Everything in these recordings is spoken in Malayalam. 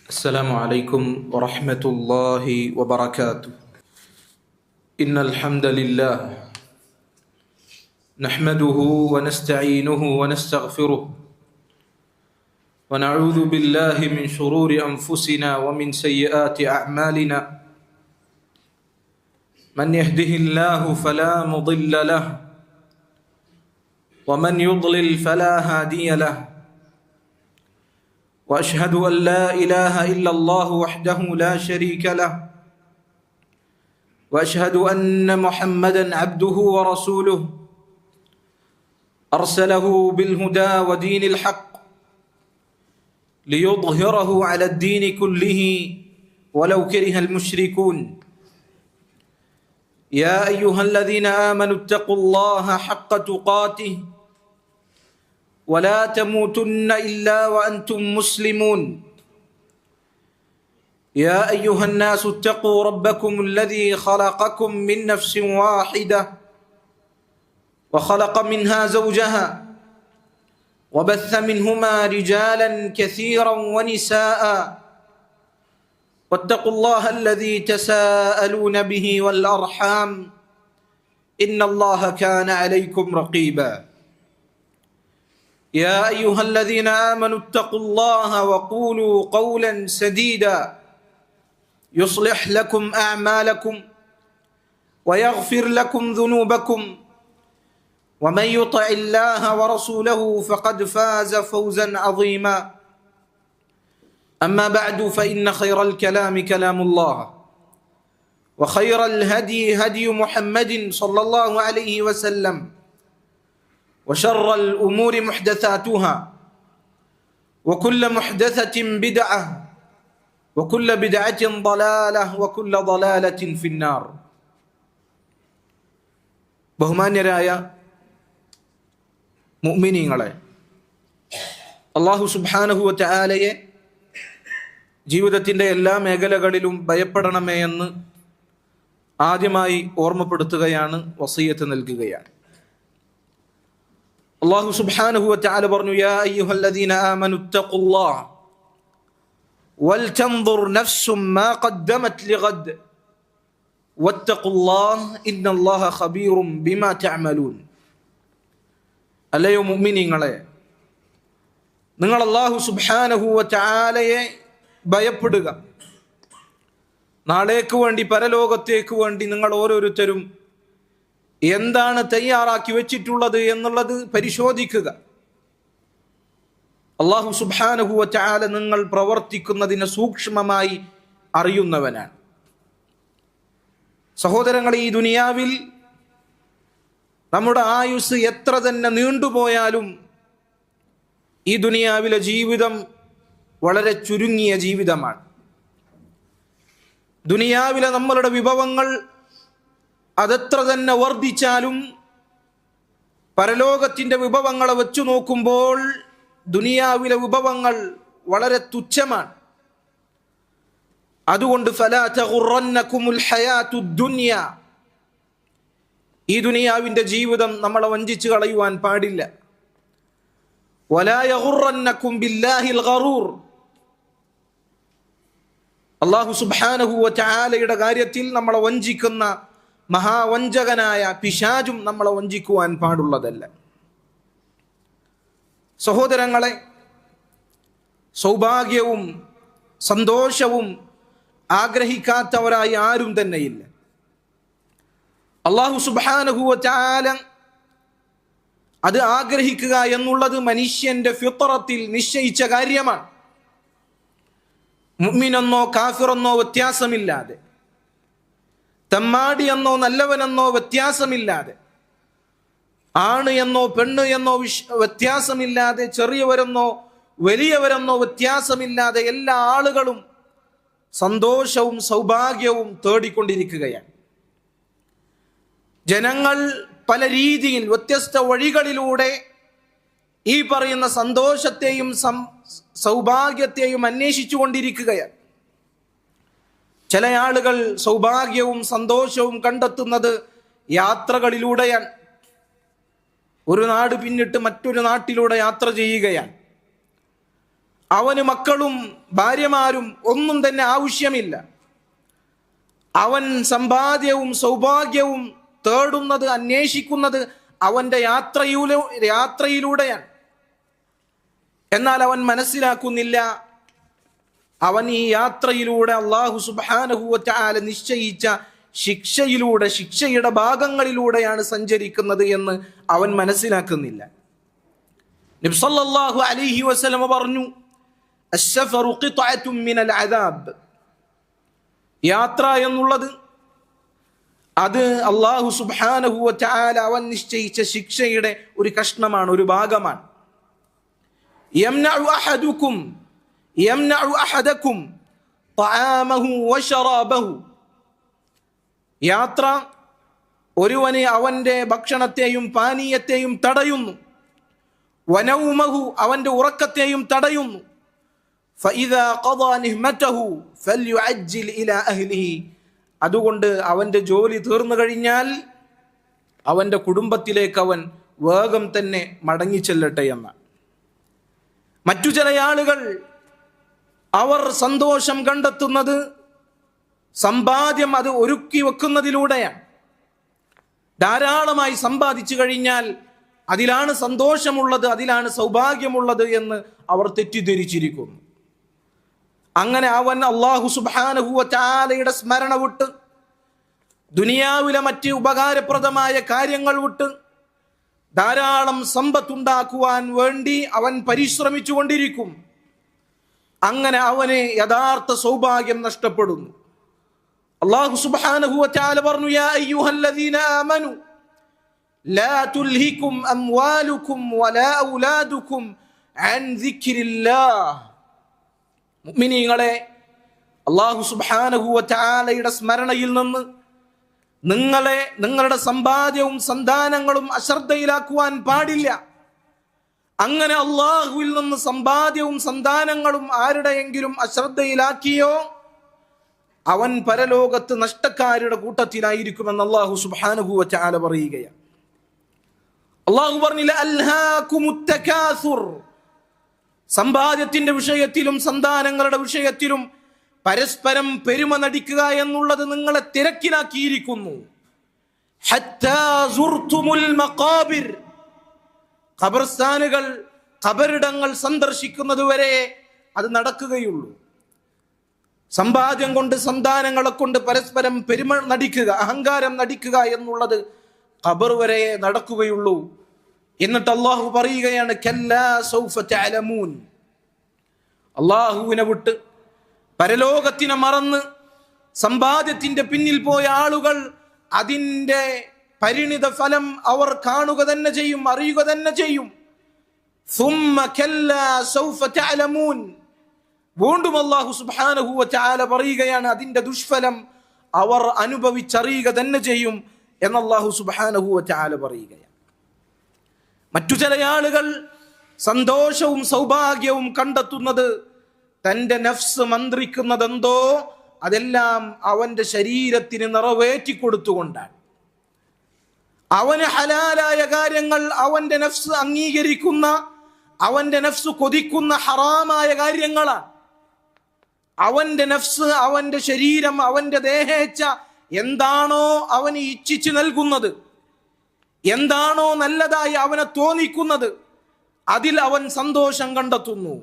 السلام عليكم ورحمة الله وبركاته. إن الحمد لله نحمده ونستعينه ونستغفره ونعوذ بالله من شرور أنفسنا ومن سيئات أعمالنا. من يهده الله فلا مضل له ومن يضلل فلا هادي له. وأشهد أن لا إله إلا الله وحده لا شريك له وأشهد أن محمدا عبده ورسوله أرسله بالهدى ودين الحق ليظهره على الدين كله ولو كره المشركون. يا أيها الذين آمنوا اتقوا الله حق تقاته ولا تموتن إلا وأنتم مسلمون. يا أيها الناس اتقوا ربكم الذي خلقكم من نفس واحدة وخلق منها زوجها وبث منهما رجالا كثيرا ونساء واتقوا الله الذي تساءلون به والأرحام إن الله كان عليكم رقيبا. يا أيها الذين آمنوا اتقوا الله وقولوا قولا سديدا يصلح لكم أعمالكم ويغفر لكم ذنوبكم ومن يطع الله ورسوله فقد فاز فوزا عظيما. أما بعد فإن خير الكلام كلام الله وخير الهدي هدي محمد صلى الله عليه وسلم وشر الأمور محدثاتها وكل محدثة بدعة وكل بدعة ضلالة وكل ضلالة في النار. ബഹുമാന്യരായ മുഅ്മിനീങ്ങളെ, അല്ലാഹു സുബ്ഹാനഹു വ തആലയെ ജീവിതത്തിൻ്റെ എല്ലാ മേഖലകളിലും ഭയപ്പെടണമേ എന്ന് ആദ്യമായി ഓർമ്മപ്പെടുത്തുകയാണ്, വസിയ്യത്ത് നൽകുകയാണ്. അല്ലാഹു സുബ്ഹാനഹു വ തആല പറഞ്ഞു, യാ അയ്യുഹല്ലദീന ആമനു ഇത്തഖുല്ലാഹ വൽതൻദുർ നഫ്സും മാ ഖദ്ദമത് ലിഗദ് വത്തഖുല്ലാഹ ഇന്നല്ലാഹ ഖബീറും ബിമാ തഅമലൂൻ. അല്ലയോ മുഅ്മിനീങ്ങളെ, നിങ്ങൾ അല്ലാഹു സുബ്ഹാനഹു വ തആലയെ ഭയപ്പെടുക. നാളേക്ക് വേണ്ടി, പരലോകത്തേക്ക് വേണ്ടി നിങ്ങൾ ഓരോരുത്തരും എന്താണ് തയ്യാറാക്കി വെച്ചിട്ടുള്ളത് എന്നുള്ളത് പരിശോധിക്കുക. അല്ലാഹു സുബ്ഹാനഹു വ തആല നിങ്ങൾ പ്രവർത്തിക്കുന്നതിനെ സൂക്ഷ്മമായി അറിയുന്നവനാണ്. സഹോദരങ്ങളെ, ഈ ദുനിയാവിൽ നമ്മുടെ ആയുസ് എത്ര തന്നെ നീണ്ടുപോയാലും ഈ ദുനിയാവിലെ ജീവിതം വളരെ ചുരുങ്ങിയ ജീവിതമാണ്. ദുനിയാവിലെ നമ്മളുടെ വിഭവങ്ങൾ അതെത്ര തന്നെ വർദ്ധിച്ചാലും പരലോകത്തിൻ്റെ വിഭവങ്ങളെ വെച്ചു നോക്കുമ്പോൾ ദുനിയാവിലെ വിഭവങ്ങൾ വളരെ തുച്ഛമാണ്. അതുകൊണ്ട് ഫലാ തഗുറന്നകുമുൽ ഹയാത്തുദ് ദുനിയ, ഈ ദുനിയാവിൻ്റെ ജീവിതം നമ്മളെ വഞ്ചിച്ചു കളയുവാൻ പാടില്ല. വലാ യഗുറന്നകും ബില്ലാഹിൽ ഗറൂർ, അല്ലാഹു സുബ്ഹാനഹു വ തആലയുടെ കാര്യത്തിൽ നമ്മളെ വഞ്ചിക്കുന്ന മഹാവഞ്ചകനായ പിശാചും നമ്മളെ വഞ്ചിക്കുവാൻ പാടുള്ളതല്ല. സഹോദരങ്ങളെ, സൗഭാഗ്യവും സന്തോഷവും ആഗ്രഹിക്കാത്തവരായി ആരും തന്നെയില്ല. അല്ലാഹു സുബ്ഹാനഹു വ തആല അത് ആഗ്രഹിക്കുക എന്നുള്ളത് മനുഷ്യന്റെ ഫിത്രത്തിൽ നിശ്ചയിച്ച കാര്യമാണ്. മുഅ്മിനെന്നോ കാഫിറെന്നോ വ്യത്യാസമില്ലാതെ, തെമ്മാടിയെന്നോ നല്ലവനെന്നോ വ്യത്യാസമില്ലാതെ, ആണ് എന്നോ പെണ്ണ് എന്നോ വ്യത്യാസമില്ലാതെ, ചെറിയവരെന്നോ വലിയവരെന്നോ വ്യത്യാസമില്ലാതെ എല്ലാ ആളുകളും സന്തോഷവും സൗഭാഗ്യവും തേടിക്കൊണ്ടിരിക്കുകയാണ്. ജനങ്ങൾ പല രീതിയിൽ വ്യത്യസ്ത വഴികളിലൂടെ ഈ പറയുന്ന സന്തോഷത്തെയും സൗഭാഗ്യത്തെയും അന്വേഷിച്ചു കൊണ്ടിരിക്കുകയാണ്. ചില ആളുകൾ സൗഭാഗ്യവും സന്തോഷവും കണ്ടെത്തുന്നത് യാത്രകളിലൂടെയാണ്. ഒരു നാട് പിന്നിട്ട് മറ്റൊരു നാട്ടിലൂടെ യാത്ര ചെയ്യുകയാണ്. അവന് മക്കളും ഭാര്യമാരും ഒന്നും തന്നെ ആവശ്യമില്ല. അവൻ സമ്പാദ്യവും സൗഭാഗ്യവും തേടുന്നത്, അന്വേഷിക്കുന്നത് അവന്റെ യാത്രയിലൂടെയാണ്. എന്നാൽ അവൻ മനസ്സിലാക്കുന്നില്ല, അവൻ ഈ യാത്രയിലൂടെ അല്ലാഹു സുബ്ഹാനഹു വ തആല നിശ്ചയിച്ച ശിക്ഷയുടെ ഭാഗങ്ങളിലൂടെയാണ് സഞ്ചരിക്കുന്നത് എന്ന് അവൻ മനസ്സിലാക്കുന്നില്ല. നബി സല്ലല്ലാഹു അലൈഹി വസല്ലം പറഞ്ഞു, അശ്സഫറു ഖിത്അത്തുൻ മിനൽ അദാബ്. യാത്ര എന്നുള്ളത് അത് അല്ലാഹു സുബ്ഹാനഹു വ തആല അവൻ നിശ്ചയിച്ച ശിക്ഷയുടെ ഒരു കഷ്ണമാണ്, ഒരു ഭാഗമാണ്. യംനഉ അഹദകും തആമഹു വശറാബഹു. യാത്ര ഒരുവനെ അവന്റെ ഭക്ഷണത്തെയും പാനീയത്തെയും തടയുന്നു. വനൗമഹു, അവന്റെ ഉറക്കത്തെയും തടയുന്നു. ഫഇദാ ഖദാ നിഹ്മതഹു ഫൽയുഅജ്ജിൽ ഇലാ അഹ്ലിഹി. അതുകൊണ്ട് അവന്റെ ജോലി തീർന്നു കഴിഞ്ഞാൽ അവന്റെ കുടുംബത്തിലേക്ക് അവൻ വേഗം തന്നെ മടങ്ങിച്ചെല്ലട്ടെ എന്ന. മറ്റു ചില ആളുകൾ അവർ സന്തോഷം കണ്ടെത്തുന്നത് സമ്പാദ്യം അത് ഒരുക്കി വെക്കുന്നതിലൂടെയാണ്. ധാരാളമായി സമ്പാദിച്ചു കഴിഞ്ഞാൽ അതിലാണ് സന്തോഷമുള്ളത്, അതിലാണ് സൗഭാഗ്യമുള്ളത് എന്ന് അവർ തെറ്റിദ്ധരിച്ചിരിക്കുന്നു. അങ്ങനെ അവൻ അല്ലാഹു സുബ്ഹാനഹു വ തആലയുടെ സ്മരണ വിട്ട് ദുനിയാവിലെ മറ്റ് ഉപകാരപ്രദമായ കാര്യങ്ങൾ വിട്ട് ധാരാളം സമ്പത്തുണ്ടാക്കുവാൻ വേണ്ടി അവൻ പരിശ്രമിച്ചു കൊണ്ടിരിക്കും. അങ്ങനെ അവന് യഥാർത്ഥ സൗഭാഗ്യം നഷ്ടപ്പെടുന്നു. അല്ലാഹു സുബ്ഹാനഹു വ തആല പറഞ്ഞു, യാ അയ്യുഹല്ലദീന ആമനു ലാ തുൽഹികും അംവാലുകും വലാ ഔലാദുകും അൻ ദിക്രില്ലാഹ്. മുഅ്മിനീങ്ങളെ, അല്ലാഹു സുബ്ഹാനഹു വ തആലയുടെ സ്മരണയിൽ നിന്ന് നിങ്ങളുടെ സമ്പാദ്യവും സന്താനങ്ങളും അശ്രദ്ധയിലാക്കുവാൻ പാടില്ല. അങ്ങനെ അല്ലാഹുവിൽ നിന്ന് സമ്പാദ്യവും സന്താനങ്ങളും ആരുടെയെങ്കിലും അശ്രദ്ധയിലാക്കിയോ അവൻ പരലോകത്ത് നഷ്ടക്കാരുടെ കൂട്ടത്തിലായിരിക്കുമെന്ന് അല്ലാഹു സുബ്ഹാനഹു വ തആല പറയുകയാണ്. അല്ലാഹു പറഞ്ഞില്ല, അൽഹാകുമുത് തകാസുർ. സമ്പാദ്യത്തിന്റെ വിഷയത്തിലും സന്താനങ്ങളുടെ വിഷയത്തിലും പരസ്പരം പെരുമ നടിക്കുക എന്നുള്ളത് നിങ്ങളെ തിരക്കിലാക്കിയിരിക്കുന്നു. ഹത്താ സുർതുമുൽ മഖാബിർ. ഖബർസ്ഥാനുകൾ, ഖബറിടങ്ങൾ സന്ദർശിക്കുന്നത് വരെ അത് നടക്കുകയുള്ളൂ. സമ്പാദ്യം കൊണ്ട് സന്താനങ്ങളെ കൊണ്ട് പരസ്പരം പെരുമ നടിക്കുക, അഹങ്കാരം നടിക്കുക എന്നുള്ളത് ഖബർ വരെ നടക്കുകയുള്ളൂ. എന്നിട്ട് അല്ലാഹു പറയുകയാണ്, കല്ലാ സൗഫ തഅലമൂൻ. അല്ലാഹുവിനെ വിട്ട് പരലോകത്തിനെ മറന്ന് സമ്പാദ്യത്തിന്റെ പിന്നിൽ പോയ ആളുകൾ അതിൻ്റെ പരിണിത ഫലം അവർ കാണുക തന്നെ ചെയ്യും, അറിയുക തന്നെ ചെയ്യും. സുമ്മ കല്ലാ സൗഫ തഅലമൂൻ. വീണ്ടും അല്ലാഹു സുബ്ഹാനഹു വ തആല പറയുകയാണ്, അതിന്റെ ദുഷ്ഫലം അവർ അനുഭവിച്ചറിയുക തന്നെ ചെയ്യും എന്ന് അല്ലാഹു സുബ്ഹാനഹു വ തആല പറയുകയാണ്. മറ്റു ചില ആളുകൾ സന്തോഷവും സൗഭാഗ്യവും കണ്ടെത്തുന്നത് തൻ്റെ നഫ്സ് മന്ത്രിക്കുന്നതെന്തോ അതെല്ലാം അവന്റെ ശരീരത്തിന് നിറവേറ്റി കൊടുത്തുകൊണ്ടാണ്. അവന് ഹലാലായ കാര്യങ്ങൾ അവന്റെ നഫ്സ് അംഗീകരിക്കുന്ന, അവന്റെ നഫ്സ് കൊതിക്കുന്ന ഹറാമായ കാര്യങ്ങളാണ്. അവന്റെ നഫ്സ്, അവന്റെ ശരീരം, അവന്റെ ദേഹേച്ഛ എന്താണോ അവന് ഇച്ഛിച്ചു നൽകുന്നത്, എന്താണോ നല്ലതായി അവനെ തോന്നിക്കുന്നത്, അതിൽ അവൻ സന്തോഷം കണ്ടെത്തുന്നു,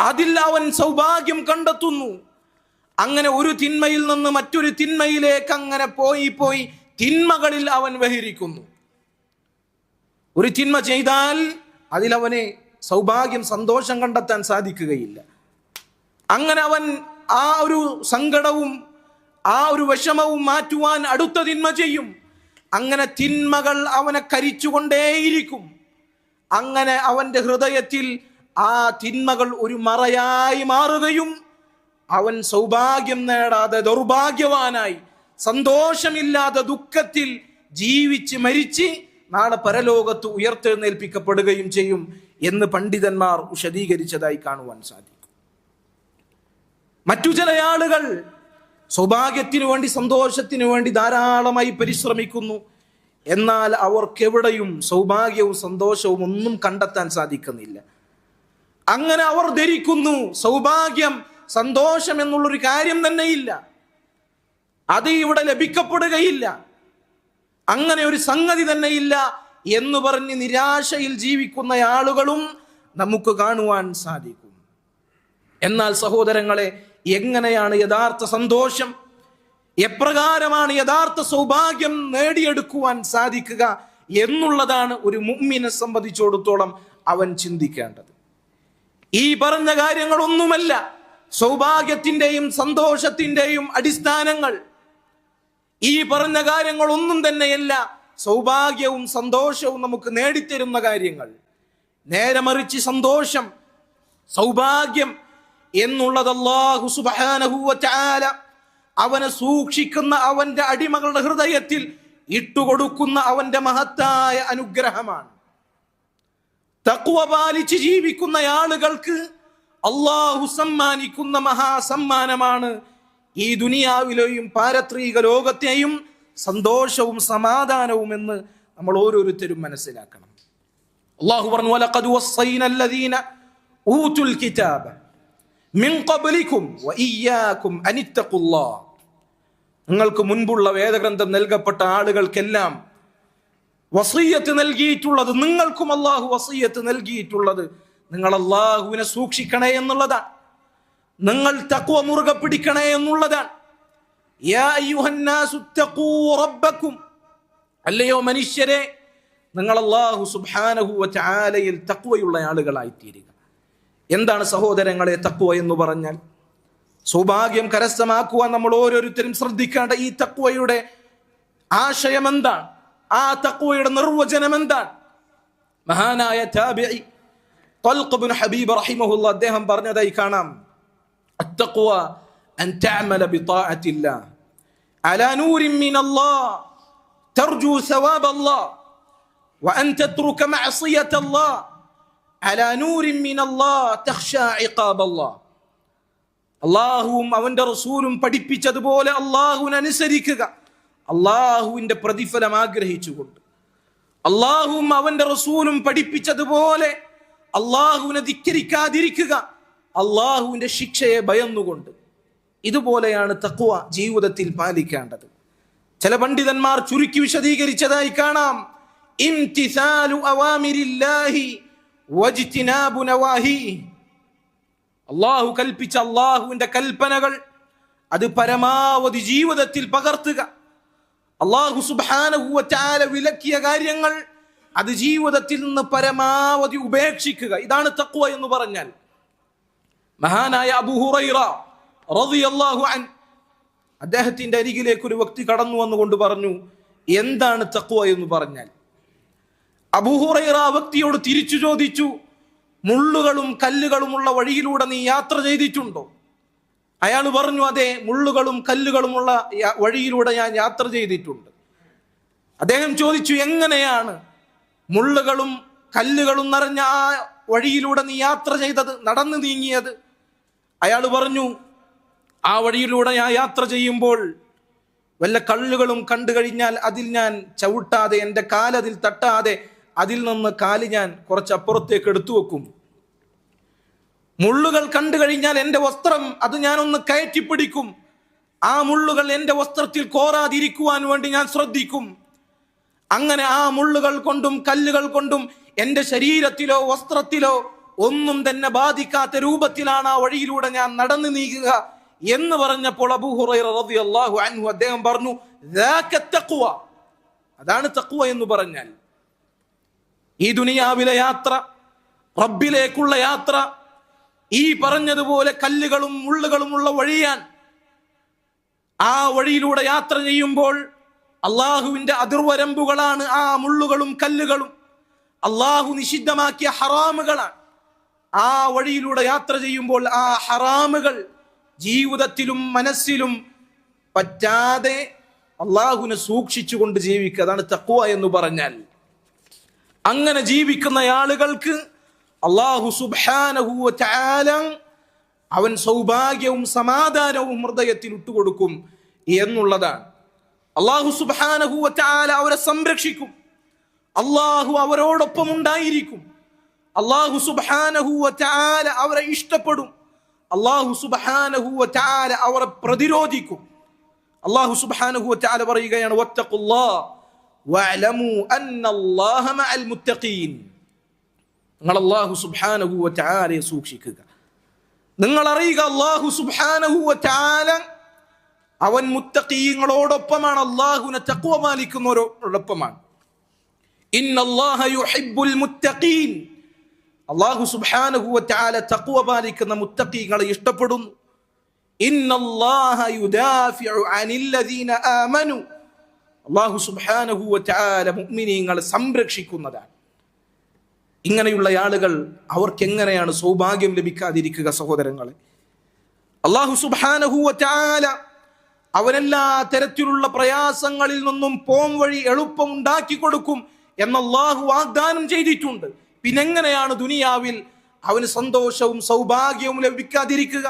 അതിൽ അവൻ സൗഭാഗ്യം കണ്ടെത്തുന്നു. അങ്ങനെ ഒരു തിന്മയിൽ നിന്ന് മറ്റൊരു തിന്മയിലേക്ക് അങ്ങനെ പോയി തിന്മകളിൽ അവൻ വഹിരിക്കുന്നു. ഒരു തിന്മ ചെയ്താൽ അതിലവന് സൗഭാഗ്യം, സന്തോഷം കണ്ടെത്താൻ സാധിക്കുകയില്ല. അങ്ങനെ അവൻ ആ ഒരു സങ്കടവും ആ ഒരു വിഷമവും മാറ്റുവാൻ അടുത്ത തിന്മ ചെയ്യും. അങ്ങനെ തിന്മകൾ അവനെ കരിച്ചുകൊണ്ടേയിരിക്കും. അങ്ങനെ അവന്റെ ഹൃദയത്തിൽ ആ തിന്മകൾ ഒരു മറയായി മാറുകയും അവൻ സൗഭാഗ്യം നേടാതെ ദൗർഭാഗ്യവാനായി സന്തോഷമില്ലാതെ ദുഃഖത്തിൽ ജീവിച്ച് മരിച്ച് നാളെ പരലോകത്ത് ഉയർത്തെഴുന്നേൽപ്പിക്കപ്പെടുകയും ചെയ്യും എന്ന് പണ്ഡിതന്മാർ വിശദീകരിച്ചതായി കാണുവാൻ സാധിക്കും. മറ്റു ചില ആളുകൾ സൗഭാഗ്യത്തിനു വേണ്ടി, സന്തോഷത്തിനു വേണ്ടി ധാരാളമായി പരിശ്രമിക്കുന്നു. എന്നാൽ അവർക്കെവിടെയും സൗഭാഗ്യവും സന്തോഷവും ഒന്നും കണ്ടെത്താൻ സാധിക്കുന്നില്ല. അങ്ങനെ അവർ ധരിക്കുന്നു സൗഭാഗ്യം, സന്തോഷം എന്നുള്ളൊരു കാര്യം തന്നെയില്ല, അത് ഇവിടെ ലഭിക്കപ്പെടുകയില്ല, അങ്ങനെ ഒരു സംഗതി തന്നെയില്ല എന്ന് പറഞ്ഞ് നിരാശയിൽ ജീവിക്കുന്ന ആളുകളും നമുക്ക് കാണുവാൻ സാധിക്കും. എന്നാൽ സഹോദരങ്ങളെ, എങ്ങനെയാണ് യഥാർത്ഥ സന്തോഷം, എപ്രകാരമാണ് യഥാർത്ഥ സൗഭാഗ്യം നേടിയെടുക്കുവാൻ സാധിക്കുക എന്നുള്ളതാണ് ഒരു മുഅ്മിനെ സംബന്ധിച്ചിടത്തോളം അവൻ ചിന്തിക്കേണ്ടത്. ഈ പറഞ്ഞ കാര്യങ്ങളൊന്നുമല്ല സൗഭാഗ്യത്തിന്റെയും സന്തോഷത്തിന്റെയും അടിസ്ഥാനങ്ങൾ. ഈ പറഞ്ഞ കാര്യങ്ങളൊന്നും തന്നെയല്ല സൗഭാഗ്യവും സന്തോഷവും നമുക്ക് നേടിത്തരുന്ന കാര്യങ്ങൾ. നേരെ മറിച്ച് സന്തോഷം, സൗഭാഗ്യം എന്നുള്ളത് അല്ലാഹു സുബ്ഹാനഹു വ തആല അവനെ സൂക്ഷിക്കുന്ന അവന്റെ അടിമകളുടെ ഹൃദയത്തിൽ ഇട്ടുകൊടുക്കുന്ന അവന്റെ മഹത്തായ അനുഗ്രഹമാണ്. തഖ്വ പാലിച്ച് ജീവിക്കുന്ന ആളുകൾക്ക് അല്ലാഹു സമ്മാനിക്കുന്ന മഹാസമ്മാനമാണ് ഈ ദുനിയാവിലെയും പാരത്രിക ലോകത്തെയും സന്തോഷവും സമാധാനവും എന്ന് നമ്മൾ ഓരോരുത്തരും മനസ്സിലാക്കണം. അല്ലാഹു പറഞ്ഞു, വലഖദ് വസ്സൈനല്ലദീന ഊതുൽ കിതാബ മിൻ ഖബ്ലികും വഇയ്യാകും അനിത്തഖുല്ലാഹ്. നിങ്ങൾക്ക് മുൻപുള്ള വേദഗ്രന്ഥം നൽകപ്പെട്ട ആളുകൾക്കെല്ലാം വസിയ്യത്ത് നൽകിയിട്ടുള്ളത്, നിങ്ങൾക്കും അല്ലാഹു വസിയ്യത്ത് നൽകിയിട്ടുള്ളത് നിങ്ങൾ അല്ലാഹുവിനെ സൂക്ഷിക്കണേ എന്നുള്ളതാണ്, നിങ്ങൾ തഖ്വ മുറുകെ പിടിക്കണേ എന്നുള്ളതാണ്. യാ അയ്യുഹന്നാസു തഖൂ റബ്ബക്കും, അല്ലയോ മനുഷ്യരെ നിങ്ങൾ അല്ലാഹു സുബ്ഹാനഹു വ തആലയിൽ തഖ്വയുള്ള ആളുകളായി തീരുക. എന്താണ് സഹോദരങ്ങളെ തഖ്വ എന്ന് പറഞ്ഞാൽ? സൗഭാഗ്യം കരസ്ഥമാക്കുവാൻ നമ്മൾ ഓരോരുത്തരും ശ്രദ്ധിക്കേണ്ട ഈ തഖ്വയുടെ ആശയം എന്താണ്? ആ തഖ്വയുടെ നിർവചനം എന്താണ്? മഹാനായ താബിഈ ത്വൽഖ് ഇബ്നു ഹബീബ് റഹിമഹുല്ലാഹ് അദ്ദേഹം പറഞ്ഞതായി കാണാം, അത്തഖ്വ അൻ തഅമല ബിതാഅത്തില്ലാഹ് അലാ നൂരിൻ മിനല്ലാഹ് തർജു സവാബല്ലാഹ് വഅൻ തത്രുക മഅസിയത്തല്ലാഹ് അലാ നൂരിൻ മിനല്ലാഹ് തഖ്ശാ ഇഖാബല്ലാഹ്. അല്ലാഹുവും അവന്റെ റസൂലും പഠിപ്പിച്ചതുപോലെ അല്ലാഹുവിനെ അനുസരിക്കുക, അല്ലാഹുവിന്റെ പ്രതിഫലം ആഗ്രഹിച്ചുകൊണ്ട്. അല്ലാഹുവും അവന്റെ റസൂലും പഠിപ്പിച്ചതുപോലെ അല്ലാഹുവിനെ ധിക്കരിക്കാതിരിക്കുക, അല്ലാഹുവിന്റെ ശിക്ഷയെ ഭയന്നുകൊണ്ട്. ഇതുപോലെയാണ് തഖ്വ ജീവിതത്തിൽ പാലിക്കേണ്ടത്. ചില പണ്ഡിതന്മാർ ചുരുക്കി വിശദീകരിച്ചതായി കാണാം, ഇംതിസാലു അവാമിരില്ലാഹി വജ്തിനാബു നവാഹിഹി. അല്ലാഹു കൽപ്പിച്ച അല്ലാഹുവിന്റെ കൽപ്പനകൾ അത് പരമാവധി ജീവിതത്തിൽ പകർത്തുക, അല്ലാഹു സുബ്ഹാനഹു വ തആല വിലക്കിയ കാര്യങ്ങൾ അത് ജീവിതത്തിൽ നിന്ന് പരമാവധി ഉപേക്ഷിക്കുക. ഇതാണ് തഖ്വ എന്ന് പറഞ്ഞാൽ. മഹാനായ അബൂ ഹുറൈറ റളിയല്ലാഹു അൻഹു അദ്ദേഹത്തിന്റെ അരികിലേക്ക് ഒരു വ്യക്തി കടന്നു വന്നുകൊണ്ട് പറഞ്ഞു, എന്താണ് തഖ്വ എന്ന് പറഞ്ഞാൽ? അബൂ ഹുറൈറ വ്യക്തിയോട് തിരിച്ചു ചോദിച്ചു, മുള്ളുകളും കല്ലുകളുമുള്ള വഴിയിലൂടെ നീ യാത്ര ചെയ്തിട്ടുണ്ടോ? അയാൾ പറഞ്ഞു, അതെ, മുള്ളുകളും കല്ലുകളുമുള്ള വഴിയിലൂടെ ഞാൻ യാത്ര ചെയ്തിട്ടുണ്ട്. അദ്ദേഹം ചോദിച്ചു, എങ്ങനെയാണ് മുള്ളുകളും കല്ലുകളും നിറഞ്ഞ ആ വഴിയിലൂടെ നീ യാത്ര ചെയ്തത്, നടന്നു നീങ്ങിയത്? അയാൾ പറഞ്ഞു, ആ വഴിയിലൂടെ ഞാൻ യാത്ര ചെയ്യുമ്പോൾ വല്ല കല്ലുകളും കണ്ടു കഴിഞ്ഞാൽ അതിൽ ഞാൻ ചവിട്ടാതെ, എൻ്റെ കാലതിൽ തട്ടാതെ അതിൽ നിന്ന് കാല് ഞാൻ കുറച്ചപ്പുറത്തേക്ക് എടുത്തു വെക്കും. മുള്ളുകൾ കണ്ടു കഴിഞ്ഞാൽ എൻ്റെ വസ്ത്രം അത് ഞാനൊന്ന് കയറ്റിപ്പിടിക്കും. ആ മുള്ളുകൾ എൻ്റെ വസ്ത്രത്തിൽ കോറാതിരിക്കുവാൻ വേണ്ടി ഞാൻ ശ്രദ്ധിക്കും. അങ്ങനെ ആ മുള്ളുകൾ കൊണ്ടും കല്ലുകൾ കൊണ്ടും എൻ്റെ ശരീരത്തിലോ വസ്ത്രത്തിലോ ഒന്നും തന്നെ ബാധിക്കാത്ത രൂപത്തിലാണ് ആ വഴിയിലൂടെ ഞാൻ നടന്നു നീങ്ങുക എന്ന് പറഞ്ഞപ്പോൾ അബൂ ഹുറൈറ റളിയല്ലാഹു അൻഹു അദ്ദേഹം പറഞ്ഞു, ദാക തഖ്വ, അതാണ് തഖ്വ എന്ന് പറഞ്ഞാൽ. ഈ ദുനിയാവിലെ യാത്ര, റബ്ബിലേക്കുള്ള യാത്ര, ഈ പറഞ്ഞതുപോലെ കല്ലുകളും മുള്ളുകളുമുള്ള വഴിയാണ്. ആ വഴിയിലൂടെ യാത്ര ചെയ്യുമ്പോൾ അള്ളാഹുവിന്റെ അതിർവരമ്പുകളാണ് ആ മുള്ളുകളും കല്ലുകളും, അള്ളാഹു നിഷിദ്ധമാക്കിയ ഹറാമുകളാണ്. ആ വഴിയിലൂടെ യാത്ര ചെയ്യുമ്പോൾ ആ ഹറാമുകൾ ജീവിതത്തിലും മനസ്സിലും പറ്റാതെ അള്ളാഹുവിനെ സൂക്ഷിച്ചുകൊണ്ട് ജീവിക്കുക, അതാണ് തഖ്വ എന്ന് പറഞ്ഞാൽ. അങ്ങനെ ജീവിക്കുന്ന ആളുകൾക്ക് അല്ലാഹു സുബ്ഹാനഹു വ തആല അവൻ സൗഭാഗ്യവും സമാധാനവും ഹൃദയത്തിൽ ഇട്ടുകൊടുക്കും എന്നുള്ളതാണ്. അല്ലാഹു സുബ്ഹാനഹു വ തആല അവരെ സംരക്ഷിക്കും, അല്ലാഹു അവരോടൊപ്പം ഉണ്ടായിരിക്കും, അല്ലാഹു സുബ്ഹാനഹു വ തആല അവരെ ഇഷ്ടപ്പെടും. അല്ലാഹു സുബ്ഹാനഹു വ തആല അവരെ പ്രതിരോധിക്കും. അല്ലാഹു സുബ്ഹാനഹു വ തആല പറയുകയാണ്, വത്തഖുല്ലാഹ വഅലമു അന്നല്ലാഹ മഅൽ മുത്തഖീൻ. നിങ്ങൾ അല്ലാഹു സുബ്ഹാനഹു വ തആലയെ സൂക്ഷിക്കുക. നിങ്ങൾ അറിയുക, അല്ലാഹു സുബ്ഹാനഹു വ തആല അവൻ മുത്തഖീങ്ങളോടൊപ്പമാണ്. അല്ലാഹുവിനെ തഖ്വ പാലിക്കുന്നവരോടൊപ്പമാണ്. ഇന്നല്ലാഹ യുഹിബ്ബുൽ മുത്തഖീൻ. അല്ലാഹു സുബ്ഹാനഹു വ തആല തഖ്വ പാലിക്കുന്ന മുത്തഖീങ്ങളെ ഇഷ്ടപ്പെടുന്നു. ഇന്നല്ലാഹ യുദാഫിഉ അനില്ലദീന ആമനു. അല്ലാഹു സുബ്ഹാനഹു വ തആല മുഅ്മിനീങ്ങളെ സംരക്ഷിക്കുന്നതാണ്. ഇങ്ങനെയുള്ള ആളുകൾ അവർക്ക് എങ്ങനെയാണ് സൗഭാഗ്യം ലഭിക്കാതിരിക്കുക സഹോദരങ്ങളെ? അല്ലാഹു സുബ്ഹാനഹു വ തആല അവനെല്ലാ തരത്തിലുള്ള പ്രയാസങ്ങളിൽ നിന്നും പോം വഴി എളുപ്പം ഉണ്ടാക്കി കൊടുക്കും എന്ന് അല്ലാഹു വാഗ്ദാനം ചെയ്തിട്ടുണ്ട്. പിന്നെങ്ങനെയാണ് ദുനിയാവിൽ അവന് സന്തോഷവും സൗഭാഗ്യവും ലഭിക്കാതിരിക്കുക?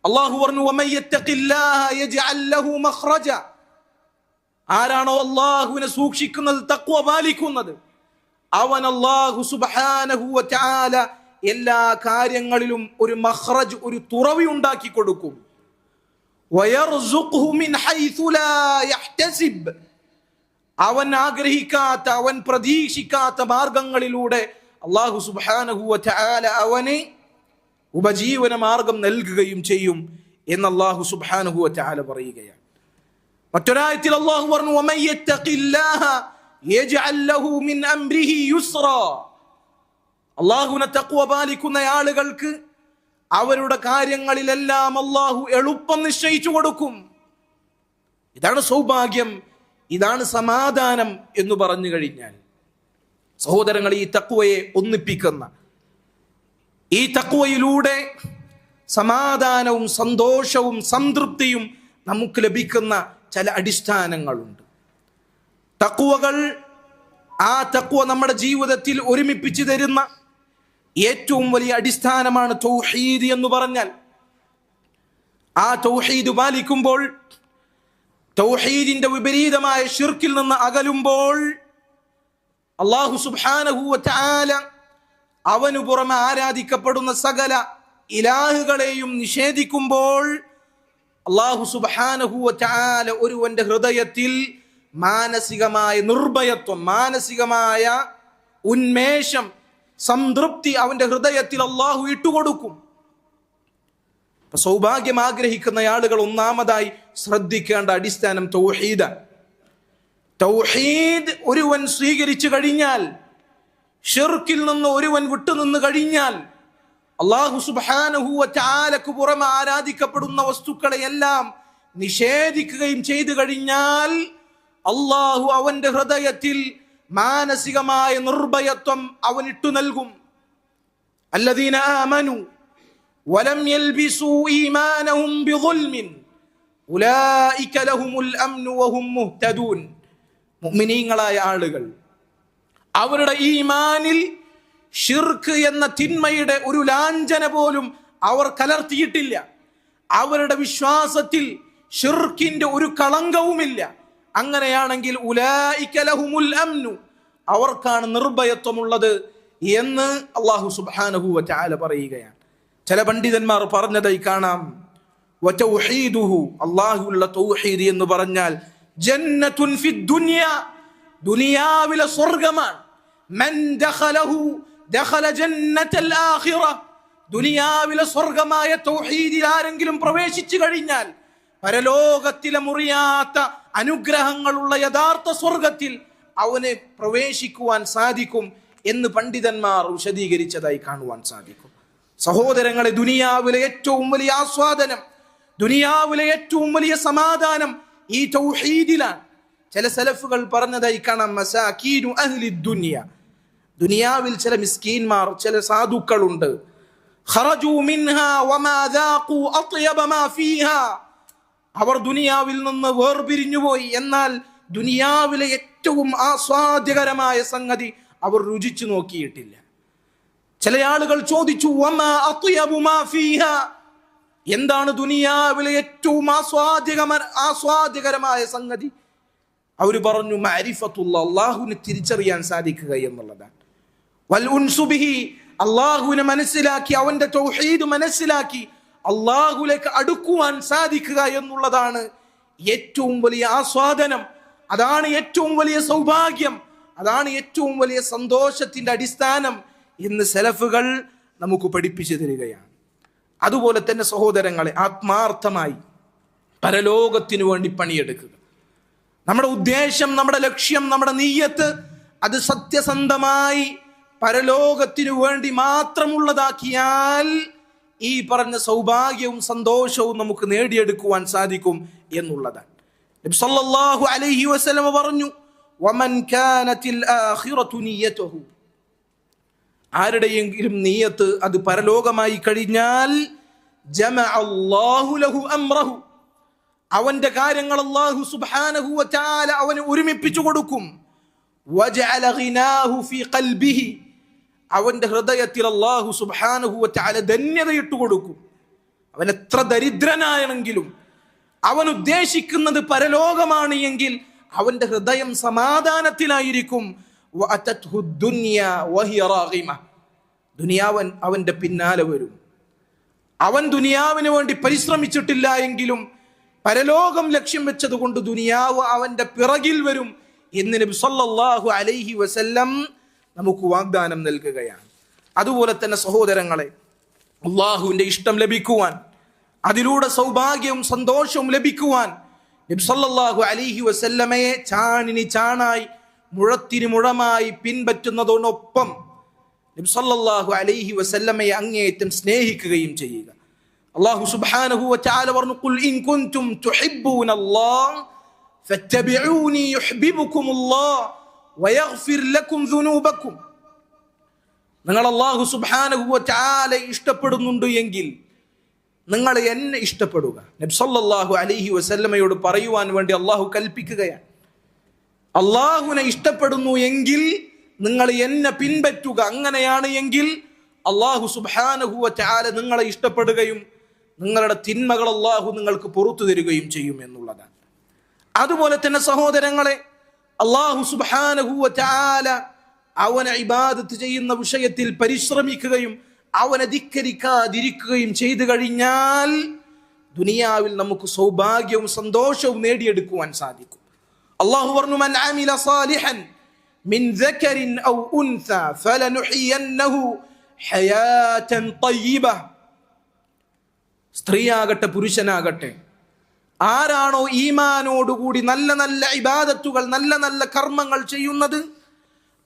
അല്ലാഹു പറഞ്ഞു, വമൻ യത്തഖില്ലാഹ യജ്അൽ ലഹു മഖ്റജ. ആരാണോ അല്ലാഹുവിനെ സൂക്ഷിക്കുന്നത്, തഖ്വ പാലിക്കുന്നത്, അവൻ അല്ലാഹു സുബ്ഹാനഹു വ തആല എല്ലാ കാര്യങ്ങളിലും ഒരു മഖ്റജ്, ഒരു തുറവി ഉണ്ടാക്കി കൊടുക്കും. വയർസുഖ്ഹു മിൻ ഹൈസു ലാ യഹ്തസിബ്. അവൻ ആഗ്രഹിക്കാത്ത, അവൻ പ്രതീക്ഷിക്കാത്ത മാർഗങ്ങളിലൂടെ അല്ലാഹു സുബ്ഹാനഹു വ തആല അവന് ഉപജീവന മാർഗം നൽകുകയും ചെയ്യും എന്ന് അല്ലാഹു സുബ്ഹാനഹു വ തആല പറയുകയാണ്. മറ്റൊരായത്തിൽ അല്ലാഹു പറഞ്ഞു, വമൻ യത്തഖില്ലാഹ യജ്അൽ ലഹു മിൻ അംരിഹി യുസ്റാ. അല്ലാഹുവിനെ തഖ്വ പാലിക്കുന്ന ആളുകൾക്ക് അവരുടെ കാര്യങ്ങളിലെല്ലാം അല്ലാഹു എളുപ്പം നിശ്ചയിച്ചു കൊടുക്കും. ഇതാണ് സൗഭാഗ്യം, ഇതാണ് സമാധാനം എന്ന് പറഞ്ഞു കഴിഞ്ഞാൽ സഹോദരങ്ങൾ, ഈ തഖ്വയെ ഒന്നിപ്പിക്കുന്ന, ഈ തഖ്വയിലൂടെ സമാധാനവും സന്തോഷവും സംതൃപ്തിയും നമുക്ക് ലഭിക്കുന്ന ചില അടിസ്ഥാനങ്ങളുണ്ട്. തഖ്വകൾ, ആ തഖ്വ നമ്മുടെ ജീവിതത്തിൽ ഒരുമിപ്പിച്ചു തരുന്ന ഏറ്റവും വലിയ അടിസ്ഥാനമാണ് തൗഹീദ് എന്ന് പറഞ്ഞാൽ. ആ തൗഹീദ് പാലിക്കുമ്പോൾ, തൗഹീദിന്റെ വിപരീതമായ ശിർക്കിൽ നിന്ന് അകലുമ്പോൾ, അല്ലാഹു സുബ്ഹാനഹു വ തആല അവനു പുറമെ ആരാധിക്കപ്പെടുന്ന സകല ഇലാഹുകളെയും നിഷേധിക്കുമ്പോൾ, അല്ലാഹു സുബ്ഹാനഹു വ തആല ഒരുവന്റെ ഹൃദയത്തിൽ മാനസികമായ നിർഭയത്വം, മാനസികമായ ഉന്മേഷം, സംതൃപ്തി അവന്റെ ഹൃദയത്തിൽ അല്ലാഹു ഇട്ടുകൊടുക്കും. സൗഭാഗ്യം ആഗ്രഹിക്കുന്ന ആളുകൾ ഒന്നാമതായി ശ്രദ്ധിക്കേണ്ട അടിസ്ഥാനം തൗഹീദ്. തൗഹീദ് ഒരുവൻ സ്വീകരിച്ചു കഴിഞ്ഞാൽ, ഷിർക്കിൽ നിന്ന് ഒരുവൻ വിട്ടുനിന്ന് കഴിഞ്ഞാൽ, അല്ലാഹു സുബ്ഹാനഹു വ തആലക്ക് പുറമെ ആരാധിക്കപ്പെടുന്ന വസ്തുക്കളെയെല്ലാം നിഷേധിക്കുകയും ചെയ്തു കഴിഞ്ഞാൽ, അല്ലാഹു അവന്റെ ഹൃദയത്തിൽ മാനസികമായ നിർഭയത്വം അവൻ ഇട്ടു നൽകും. അല്ലദീന ആമനു വലം യൽബിസു ഈമാനഹും ബിദുൽമിൻ ഉലൈക ലഹുമുൽ അംനു വഹും മുഹ്തദൂൻ. മുഅ്മിനീങ്ങളായ ആളുകൾ അവരുടെ ഈമാനിൽ ഷിർക്ക് എന്ന തിന്മയുടെ ഒരു ലാഞ്ചന പോലും അവർ കലർത്തിയിട്ടില്ല. അവരുടെ വിശ്വാസത്തിൽ ഷിർക്കിന്റെ ഒരു കളങ്കവുമില്ല. അങ്ങനെയാണെങ്കിൽ ഉലൈക ലഹുമുൽ അംനു, അവർക്കാണ് നിർഭയത്വമുള്ളത് എന്ന് അല്ലാഹു സുബ്ഹാനഹു വ തആല പറയുകയാണ്. ചില പണ്ഡിതന്മാർ പറഞ്ഞതായി കാണാം, വതൗഹീദുഹു, അല്ലാഹുവിലുള്ള തൗഹീദ് എന്ന് പറഞ്ഞാൽ ജന്നത്തുൻ ഫിദ് ദുനിയ, ദുനിയാവിലെ സ്വർഗ്ഗമാണ്. മൻ ദഖലഹു ദഖല ജന്നത്തൽ ആഖിറ, ദുനിയാവിലെ സ്വർഗ്ഗമായ തൗഹീദിൽ ആരെങ്കിലും പ്രവേശിച്ചു കഴിഞ്ഞാൽ പരലോകത്തിലെ മുറിയാത്ത അനുഗ്രഹങ്ങളുള്ള യഥാർത്ഥ സ്വർഗത്തിൽ അവന് പ്രവേശിക്കുവാൻ സാധിക്കും എന്ന് പണ്ഡിതന്മാർ വിശദീകരിച്ചതായി കാണുവാൻ സാധിക്കും. സഹോദരങ്ങളെ, ദുനിയാവിലെ ഏറ്റവും വലിയ ആസ്വാദനം, ദുനിയാവിലെ ഏറ്റവും വലിയ സമാധാനം ഈ തൗഹീദിലാണ്. ചില സലഫുകൾ പറഞ്ഞതായി കാണാം, മസാകീനു അഹ്ലി ദുനിയ, ദുനിയാവിൽ ചില മിസ്കീന്മാർ, ചില സാധുക്കളുണ്ട്. ഖറജു മിൻഹാ വമാ ദാഖു അത്യബ മാ ഫീഹാ, അവർ ദുനിയാവിൽ നിന്ന് വേർപിരിഞ്ഞുപോയി, എന്നാൽ ദുനിയാവിലെ ഏറ്റവും ആസ്വാദ്യകരമായ സംഗതി അവർ രുചിച്ചു നോക്കിയിട്ടില്ല. ചില ആളുകൾ ചോദിച്ചു, വമാ അത്യബു മാ ഫീഹാ, എന്താണ് ദുനിയാവിലെ ഏറ്റവും ആസ്വാദ്യകരമായ സംഗതി? അവർ പറഞ്ഞു, മഅരിഫത്തുല്ലാഹ്, അല്ലാഹുവിനെ തിരിച്ചറിയാൻ സാധിക്കുക എന്നുള്ളതാണ്. വൽ ഉൻസു ബിഹി, അള്ളാഹുവിനെ മനസ്സിലാക്കി അവന്റെ തൗഹീദ് മനസ്സിലാക്കി അള്ളാഹുലേക്ക് അടുക്കുവാൻ സാധിക്കുക എന്നുള്ളതാണ് ഏറ്റവും വലിയ ആസ്വാദനം. അതാണ് ഏറ്റവും വലിയ സൗഭാഗ്യം, അതാണ് ഏറ്റവും വലിയ സന്തോഷത്തിന്റെ അടിസ്ഥാനം എന്ന് സലഫുകൾ നമുക്ക് പഠിപ്പിച്ചു തരികയാണ്. അതുപോലെ തന്നെ സഹോദരങ്ങളെ, ആത്മാർത്ഥമായി പരലോകത്തിനു വേണ്ടി പണിയെടുക്കുക. നമ്മുടെ ഉദ്ദേശം, നമ്മുടെ ലക്ഷ്യം, നമ്മുടെ നീയത്ത് അത് സത്യസന്ധമായി പരലോകത്തിനു വേണ്ടി മാത്രമുള്ളതാക്കിയാൽ ഈ പറഞ്ഞ സൗഭാഗ്യവും സന്തോഷവും നമുക്ക് നേടിയെടുക്കുവാൻ സാധിക്കും എന്നുള്ളതാണ്. നബി സല്ലല്ലാഹു അലൈഹി വസല്ലം പറഞ്ഞു, വമൻ കാനത്തിൽ ആഖിറതു നിയ്യതുഹു, ആരുടെയെങ്കിലും നിയ്യത്ത് അത് പരലോകമായി കഴിഞ്ഞാൽ ജമഅ അല്ലാഹു ലഹു അംറഹു, അവന്റെ കാര്യങ്ങൾ അല്ലാഹു സുബ്ഹാനഹു വ തആല അവന് ഒരുമിപ്പിച്ചു കൊടുക്കും. വജഅല ഗിനാഹു ഫീ ഖൽബിഹി, അവന്റെ ഹൃദയത്തിൽ അല്ലാഹു സുബ്ഹാനഹു വ തആല ധന്യതയിട്ട് കൊടുക്കും. അവൻ എത്ര ദരിദ്രനാണെങ്കിലും അവൻ ഉദ്ദേശിക്കുന്നത് പരലോകമാണ് എങ്കിൽ അവന്റെ ഹൃദയം സമാധാനത്തിലായിരിക്കും. വഅതത്ഹു ദുനിയ വഹിയ റാഗിമ, ദുനിയാവൻ അവന്റെ പിന്നാലെ വരും. അവൻ ദുനിയാവിന് വേണ്ടി പരിശ്രമിച്ചിട്ടില്ല എങ്കിലും പരലോകം ലക്ഷ്യം വെച്ചത് കൊണ്ട് ദുനിയാവ് അവന്റെ പിറകിൽ വരും എന്ന് നബി സല്ലല്ലാഹു അലൈഹി വസല്ലം നമുക്ക് വാഗ്ദാനം നൽകുകയാണ്. അതുപോലെ തന്നെ സഹോദരങ്ങളെ, അള്ളാഹുവിന്റെ ഇഷ്ടം ലഭിക്കുവാൻ, അതിലൂടെ സൗഭാഗ്യവും സന്തോഷവും ലഭിക്കുവാൻ നബി സല്ലല്ലാഹു അലൈഹി വസല്ലമയെ ചാണിന് ചാണായി മുഴത്തിന് മുഴമായി പിൻപറ്റുന്നതോടൊപ്പം നബി സല്ലല്ലാഹു അലൈഹി വസല്ലമയെ അങ്ങേയറ്റം സ്നേഹിക്കുകയും ചെയ്യുക. അല്ലാഹു സുബ്ഹാനഹു വ തആല പറഞ്ഞു, ഖുൽ ഇൻ കുൻതും തുഹിബ്ബൂനല്ലാഹ ഫത്തബിഊനി യുഹ്ബിബുകുമുല്ലാഹ് വയഗ്ഫിർ ലക്കും ദുനൂബക്കും. നിങ്ങൾ അല്ലാഹു സുബ്ഹാനഹു വ തആല ഇഷ്ടപ്പെടുന്നുണ്ട് എങ്കിൽ നിങ്ങൾ എന്നെ ഇഷ്ടപ്പെടുക. നബി സല്ലല്ലാഹു അലൈഹി വസല്ലമയോട് പറയുവാൻ വേണ്ടി അല്ലാഹു കൽപ്പിക്കുകയാണ്. അള്ളാഹുവിനെ ഇഷ്ടപ്പെടുന്നു എങ്കിൽ നിങ്ങൾ എന്നെ പിൻപറ്റുക. അങ്ങനെയാണ് എങ്കിൽ അള്ളാഹു സുബ്ഹാനഹു വ തആല നിങ്ങളെ ഇഷ്ടപ്പെടുകയും നിങ്ങളുടെ തിന്മകൾ അള്ളാഹു നിങ്ങൾക്ക് പുറത്തു തരികയും ചെയ്യും എന്നുള്ളതാണ്. അതുപോലെ തന്നെ സഹോദരങ്ങളെ, അള്ളാഹു സുബ്ഹാനഹു വ തആല അവനെ ഇബാദത്ത് ചെയ്യുന്ന വിഷയത്തിൽ പരിശ്രമിക്കുകയും അവനെ ധിക്കരിക്കാതിരിക്കുകയും ചെയ്തു കഴിഞ്ഞാൽ ദുനിയാവിൽ നമുക്ക് സൗഭാഗ്യവും സന്തോഷവും നേടിയെടുക്കുവാൻ സാധിക്കും. അള്ളാഹു പറഞ്ഞു, മൻ അമില സാലിഹൻ മിൻ ദക്കരിൻ ഔ ഉൻസ ഫലനുഹിയന്നഹു ഹയാതൻ തയ്യിബ. സ്ത്രീയാകട്ടെ പുരുഷനാകട്ടെ, ആരാണോ ഈമാനോടുകൂടി നല്ല നല്ല ഇബാദത്തുകൾ, നല്ല നല്ല കർമ്മങ്ങൾ ചെയ്യുന്നത്,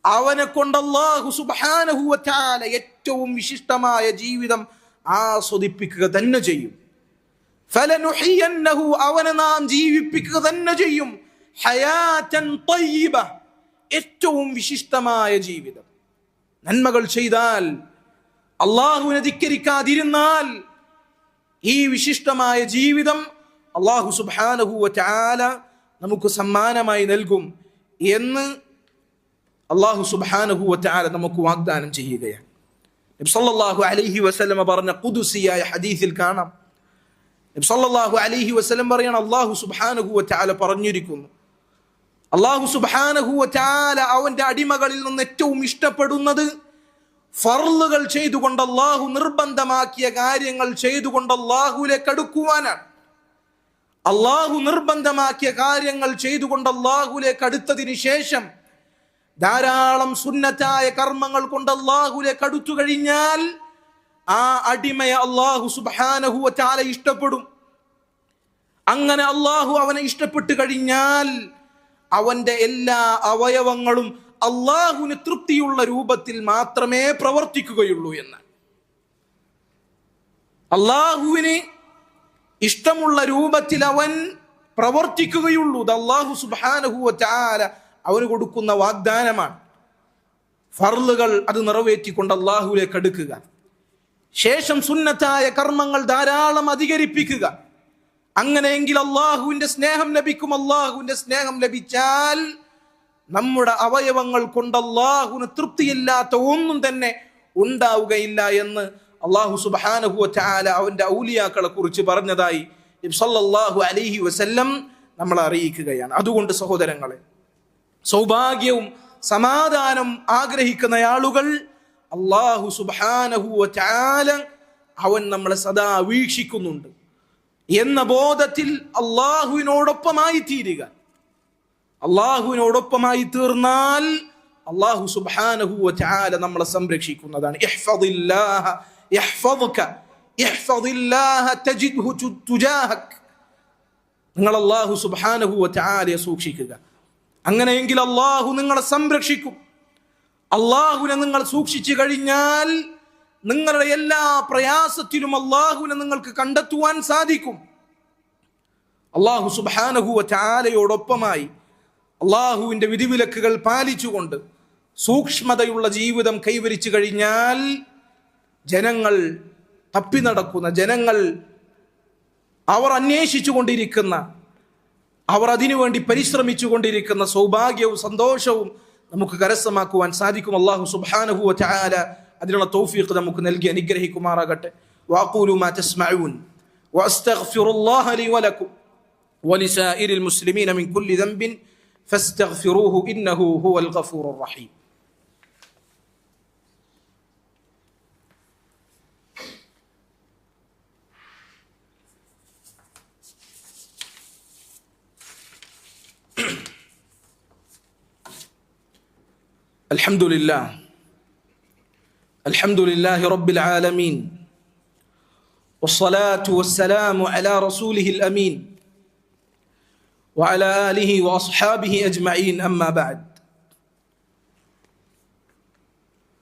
അവനെ കൊണ്ട് അല്ലാഹു സുബ്ഹാനഹു വ തആല ഏറ്റവും വിശിഷ്ടമായ ജീവിതം ആസ്വദിപ്പിക്കുക തന്നെ ചെയ്യും. ഫലനുഹിയന്നഹു, അവനെ നാം ജീവിപ്പിക്കുക തന്നെ ചെയ്യും. ഹയാതൻ തയ്യിബ, ഏറ്റവും വിശിഷ്ടമായ ജീവിതം. നന്മകൾ ചെയ്താൽ, അള്ളാഹുവിനെ ധിക്കരിക്കാതിരുന്നാൽ ഈ വിശിഷ്ടമായ ജീവിതം അള്ളാഹു സുബ്ഹാനഹു വ തആല നമുക്ക് സമ്മാനമായി നൽകും എന്ന് അള്ളാഹു സുബ്ഹാനഹു വ തആല നമുക്ക് വാഗ്ദാനം ചെയ്യുകയാണ്. നബി സല്ലല്ലാഹു അലൈഹി വസല്ലം പറഞ്ഞ ഖുദ്സിയായ ഹദീസിൽ കാണാം, നബി സല്ലല്ലാഹു അലൈഹി വസല്ലം പറയാണ്, അള്ളാഹു സുബ്ഹാനഹു വ തആല പറഞ്ഞിരിക്കുന്നു, അള്ളാഹു സുബ്ഹാനഹു വ തആല അവന്റെ അടിമകളിൽ നിന്ന് ഏറ്റവും ഇഷ്ടപ്പെടുന്നത് ഫർളുകൾ ചെയ്തുകൊണ്ട് അള്ളാഹു നിർബന്ധമാക്കിയ കാര്യങ്ങൾ ചെയ്തുകൊണ്ട് അള്ളാഹുവിലേക്ക് അടുക്കുവാനാണ്. അള്ളാഹു നിർബന്ധമാക്കിയ കാര്യങ്ങൾ ചെയ്തുകൊണ്ട് അള്ളാഹുവിലേക്ക് അടുത്തതിന് ശേഷം ധാരാളം സുന്നത്തായ കർമ്മങ്ങൾ കൊണ്ട് അള്ളാഹുവിലേക്ക് അടുത്തു കഴിഞ്ഞാൽ ആ അടിമയെ അള്ളാഹു സുബ്ഹാനഹു വ തആല ഇഷ്ടപ്പെടും. അങ്ങനെ അള്ളാഹു അവനെ ഇഷ്ടപ്പെട്ടു കഴിഞ്ഞാൽ അവന്റെ എല്ലാ അവയവങ്ങളും അള്ളാഹുവിന് തൃപ്തിയുള്ള രൂപത്തിൽ മാത്രമേ പ്രവർത്തിക്കുകയുള്ളൂ എന്ന്. അള്ളാഹുവിന് ഇഷ്ടമുള്ള രൂപത്തിൽ അവൻ പ്രവർത്തിക്കുകയുള്ളൂ. ഇത് അള്ളാഹു സുബ്ഹാനഹു വ തആല അവന് കൊടുക്കുന്ന വാഗ്ദാനമാണ്. ഫർളുകൾ അത് നിറവേറ്റിക്കൊണ്ട് അള്ളാഹുവിലേക്ക് അടുക്കുക, ശേഷം സുന്നത്തായ കർമ്മങ്ങൾ ധാരാളം അധികരിപ്പിക്കുക. അങ്ങനെയെങ്കിൽ അള്ളാഹുവിന്റെ സ്നേഹം ലഭിക്കും. അള്ളാഹുവിന്റെ സ്നേഹം ലഭിച്ചാൽ നമ്മുടെ അവയവങ്ങൾ കൊണ്ട് അള്ളാഹുവിന് തൃപ്തിയില്ലാത്ത ഒന്നും തന്നെ ഉണ്ടാവുകയില്ല എന്ന് അള്ളാഹു സുബ്ഹാനഹു വ തആല അവന്റെ ഔലിയാക്കളെ കുറിച്ച് പറഞ്ഞതായി നബി സല്ലല്ലാഹു അലൈഹി വസല്ലം നമ്മളെ അറിയിക്കുകയാണ്. അതുകൊണ്ട് സഹോദരങ്ങളെ, സൗഭാഗ്യവും സമാധാനം ആഗ്രഹിക്കുന്ന ആളുകൾ അല്ലാഹു സുബ്ഹാനഹു വ തആല അവൻ നമ്മളെ സദാ വീക്ഷിക്കുന്നുണ്ട് എന്ന ബോധത്തിൽ അള്ളാഹുവിനോടൊപ്പമായി തീരുക. അള്ളാഹുവിനോടൊപ്പമായി തീർന്നാൽ അള്ളാഹു സുബ്ഹാനഹു വ തആല നമ്മളെ സംരക്ഷിക്കുന്നതാണ്. ഇഹ്ഫദില്ലാഹ യഹ്ഫദുക ഇഹ്ഫദില്ലാഹ തജിദ്ഹു തുജാഹക്. നിങ്ങൾ അള്ളാഹു സുബ്ഹാനഹു വ തആലയെ സൂക്ഷിക്കുക. അങ്ങനെയെങ്കിൽ അള്ളാഹു നിങ്ങളെ സംരക്ഷിക്കും. അള്ളാഹുവിനെ നിങ്ങൾ സൂക്ഷിച്ചു കഴിഞ്ഞാൽ നിങ്ങളുടെ എല്ലാ പ്രയാസത്തിലും അള്ളാഹുവിനെ നിങ്ങൾക്ക് കണ്ടെത്തുവാൻ സാധിക്കും. അള്ളാഹു സുബ്ഹാനഹു വ തആലയോടൊപ്പമായി അള്ളാഹുവിന്റെ വിധിവിലക്കുകൾ പാലിച്ചുകൊണ്ട് സൂക്ഷ്മതയുള്ള ജീവിതം കൈവരിച്ചു കഴിഞ്ഞാൽ ജനങ്ങൾ തപ്പി നടക്കുന്ന, ജനങ്ങൾ അവർ അന്വേഷിച്ചു കൊണ്ടിരിക്കുന്ന, അവർ അതിനുവേണ്ടി പരിശ്രമിച്ചു കൊണ്ടിരിക്കുന്ന സൗഭാഗ്യവും സന്തോഷവും നമുക്ക് കരസ്ഥമാക്കുവാൻ സാധിക്കും. അല്ലാഹു സുബ്ഹാനഹു വ തആല അതിനുള്ള തൗഫീഖ് നമുക്ക് നൽകി അനുഗ്രഹിക്കുമാറാകട്ടെ. വഅഖൂലു മാ തസ്മഊൻ വഅസ്തഗ്ഫിറുല്ലാഹ ലി വലക്കും വലിസായിരിൽ മുസ്ലിമീന മിൻ കുല്ലി ദംബിൻ ഫസ്തഗ്ഫിറൂഹു ഇന്നഹു ഹുവൽ ഗഫൂറുർ റഹീം. الحمد لله رب العالمين والصلاة والسلام على رسوله الأمين وعلى آله وأصحابه أجمعين أما بعد.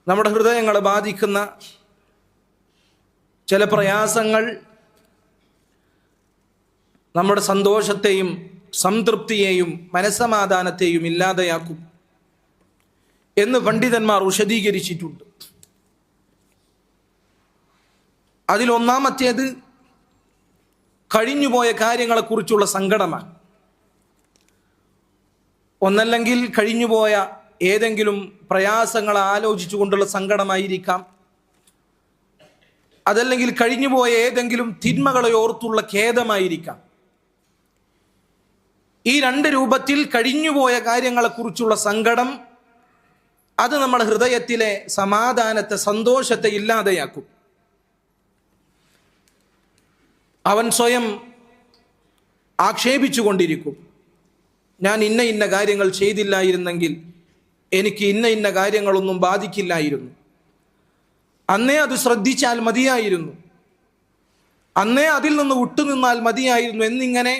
നമ്മുടെ ഹൃദയങ്ങളെ ബാധിക്കുന്ന ചില പ്രയാസങ്ങൾ നമ്മുടെ സന്തോഷത്തെയും സംതൃപ്തിയെയും മനസ്സമാധാനത്തെയും ഇല്ലാതെയാക്കും എന്ന് പണ്ഡിതന്മാർ വിശദീകരിച്ചിട്ടുണ്ട്. അതിലൊന്നാമത്തേത് കഴിഞ്ഞുപോയ കാര്യങ്ങളെക്കുറിച്ചുള്ള സങ്കടമാണ്. ഒന്നല്ലെങ്കിൽ കഴിഞ്ഞുപോയ ഏതെങ്കിലും പ്രയാസങ്ങൾ ആലോചിച്ചുകൊണ്ടുള്ള സങ്കടമായിരിക്കാം, അതല്ലെങ്കിൽ കഴിഞ്ഞുപോയ ഏതെങ്കിലും തിന്മകളെ ഓർത്തുള്ള ഖേദമായിരിക്കാം. ഈ രണ്ട് രൂപത്തിൽ കഴിഞ്ഞുപോയ കാര്യങ്ങളെക്കുറിച്ചുള്ള സങ്കടം അത് നമ്മുടെ ഹൃദയത്തിലെ സമാധാനത്തെ, സന്തോഷത്തെ ഇല്ലാതെയാക്കും. അവൻ സ്വയം ആക്ഷേപിച്ചു കൊണ്ടിരിക്കും, ഞാൻ ഇന്ന ഇന്ന കാര്യങ്ങൾ ചെയ്തില്ലായിരുന്നെങ്കിൽ എനിക്ക് ഇന്ന ഇന്ന കാര്യങ്ങളൊന്നും ബാധിക്കില്ലായിരുന്നു, അന്നേ അത് ശ്രദ്ധിച്ചാൽ മതിയായിരുന്നു, അന്നേ അതിൽ നിന്ന് വിട്ടുനിന്നാൽ മതിയായിരുന്നു എന്നിങ്ങനെ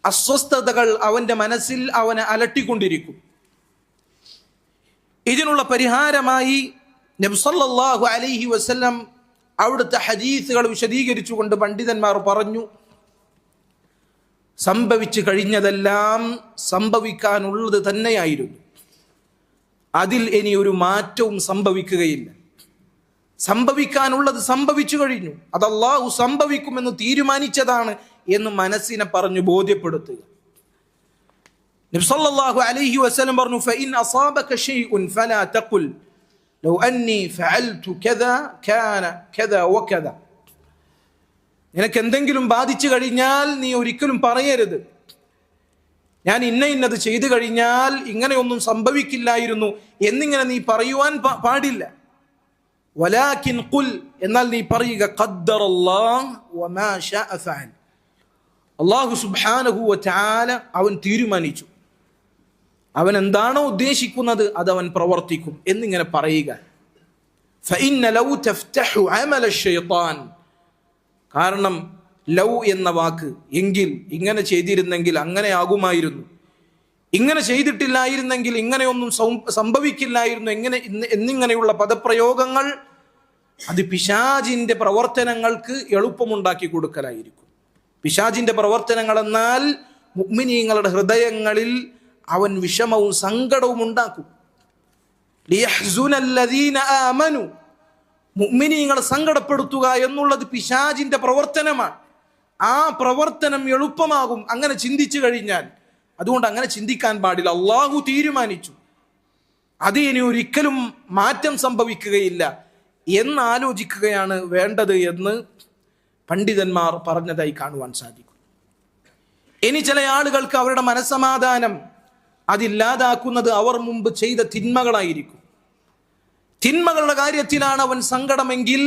അസ്വസ്ഥതകൾ അവൻ്റെ മനസ്സിൽ അവനെ അലട്ടിക്കൊണ്ടിരിക്കും. ഇതിനുള്ള പരിഹാരമായി നബി സല്ലല്ലാഹു അലൈഹി വസല്ലം അവിടുത്തെ ഹദീസുകൾ വിശദീകരിച്ചുകൊണ്ട് പണ്ഡിതന്മാർ പറഞ്ഞു, സംഭവിച്ചു കഴിഞ്ഞതെല്ലാം സംഭവിക്കാനുള്ളത് തന്നെയായിരുന്നു, അതിൽ ഇനി ഒരു മാറ്റവും സംഭവിക്കുകയില്ല. സംഭവിക്കാനുള്ളത് സംഭവിച്ചു കഴിഞ്ഞു, അത് അല്ലാഹു സംഭവിക്കുമെന്ന് തീരുമാനിച്ചതാണ് എന്ന് മനസ്സിനെ പറഞ്ഞു ബോധ്യപ്പെടുത്തുക. നബി സല്ലല്ലാഹു അലൈഹി വസല്ലം പറഞ്ഞു, ഫഇൻ അസാബക ശൈഉൻ ഫലാ തഖുൽ ലൗ അന്നി ഫഅൽതു കദാ കാന കദാ വകദാ. നിനക്ക് എന്തെങ്കിലും ബാധിച്ചു കഴിഞ്ഞാൽ നീ ഒരിക്കലും പറയരുത്, ഞാൻ ഇന്ന ഇന്നത് ചെയ്തു കഴിഞ്ഞാൽ ഇങ്ങനെയൊന്നും സംഭവിക്കില്ലായിരുന്നു എന്നിങ്ങനെ നീ പറയുവാൻ പാടില്ല. വലാകിൻ ഖുൽ, എന്നാൽ നീ പറയുക, ഖദ്ദറല്ലാഹു വമാ ശാഅ ഫഅൽ. അല്ലാഹു സുബ്ഹാനഹു വ തആല അവൻ തീരുമാനിച്ചു, അവൻ എന്താണോ ഉദ്ദേശിക്കുന്നത് അത് അവൻ പ്രവർത്തിക്കും എന്നിങ്ങനെ പറയുക. ഫഇന്ന ലൗ തഫ്തഹു അമല ശൈത്താൻ, കാരണം ലൗ എന്ന വാക്ക് എങ്കിൽ, ഇങ്ങനെ ചെയ്തിരുന്നെങ്കിൽ അങ്ങനെ ആകുമായിരുന്നു, ഇങ്ങനെ ചെയ്തിട്ടില്ലായിരുന്നെങ്കിൽ ഇങ്ങനെയൊന്നും സംഭവിക്കില്ലായിരുന്നു എന്നിങ്ങനെയുള്ള പദപ്രയോഗങ്ങൾ അത് പിശാചിന്റെ പ്രവർത്തനങ്ങൾക്ക് എളുപ്പമുണ്ടാക്കി കൊടുക്കലായിരിക്കും. പിശാചിന്റെ പ്രവർത്തനങ്ങൾ എന്നാൽ മുഅ്മിനീങ്ങളുടെ ഹൃദയങ്ങളിൽ അവൻ വിഷമവും സങ്കടവും ഉണ്ടാക്കും. ലിയഹ്സുനല്ലദീന ആമനു, മുഅ്മിനീങ്ങളെ സങ്കടപ്പെടുത്തുക എന്നുള്ളത് പിശാചിന്റെ പ്രവർത്തനമാണ്. ആ പ്രവർത്തനം എളുപ്പമാകും അങ്ങനെ ചിന്തിച്ചു കഴിഞ്ഞാൽ. അതുകൊണ്ട് അങ്ങനെ ചിന്തിക്കാൻ പാടില്ല. അള്ളാഹു തീരുമാനിച്ചു, അത് ഇനി ഒരിക്കലും മാറ്റം സംഭവിക്കുകയില്ല എന്നാലോചിക്കുകയാണ് വേണ്ടത് എന്ന് പണ്ഡിതന്മാർ പറഞ്ഞതായി കാണുവാൻ സാധിക്കും. ഇനി ചില ആളുകൾക്ക് അവരുടെ മനസ്സമാധാനം അതില്ലാതാക്കുന്നത് അവർ മുമ്പ് ചെയ്ത തിന്മകളായിരിക്കും. തിന്മകളുടെ കാര്യത്തിലാണ് അവൻ സങ്കടമെങ്കിൽ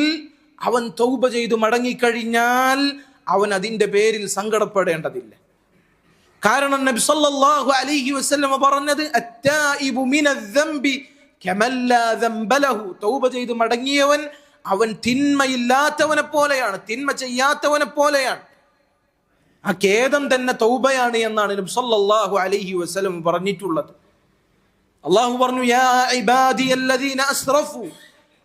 അവൻ തൗബ ചെയ്തു മടങ്ങിക്കഴിഞ്ഞാൽ അവൻ അതിൻ്റെ പേരിൽ സങ്കടപ്പെടേണ്ടതില്ല. കാരണം നബി സല്ലല്ലാഹു അലൈഹി വസല്ലം പറഞ്ഞത് അത്തായിബു മിനദ്ദംബി കമല്ലാ ദംബ ലഹു. തൗബ ചെയ്തു മടങ്ങിയവൻ അവൻ തിന്മയില്ലാത്തവനെ പോലെയാണ്, തിന്മ ചെയ്യാത്തവനെ പോലെയാണ്. ആ ഖേദം തന്നെ തൗബയാണ് എന്നാണ് നബി സല്ലല്ലാഹു അലൈഹി വസല്ലം പറഞ്ഞിട്ടുള്ളത്. അല്ലാഹു പറഞ്ഞു, യാ ഇബാദിയല്ലദീന അസ്റഫു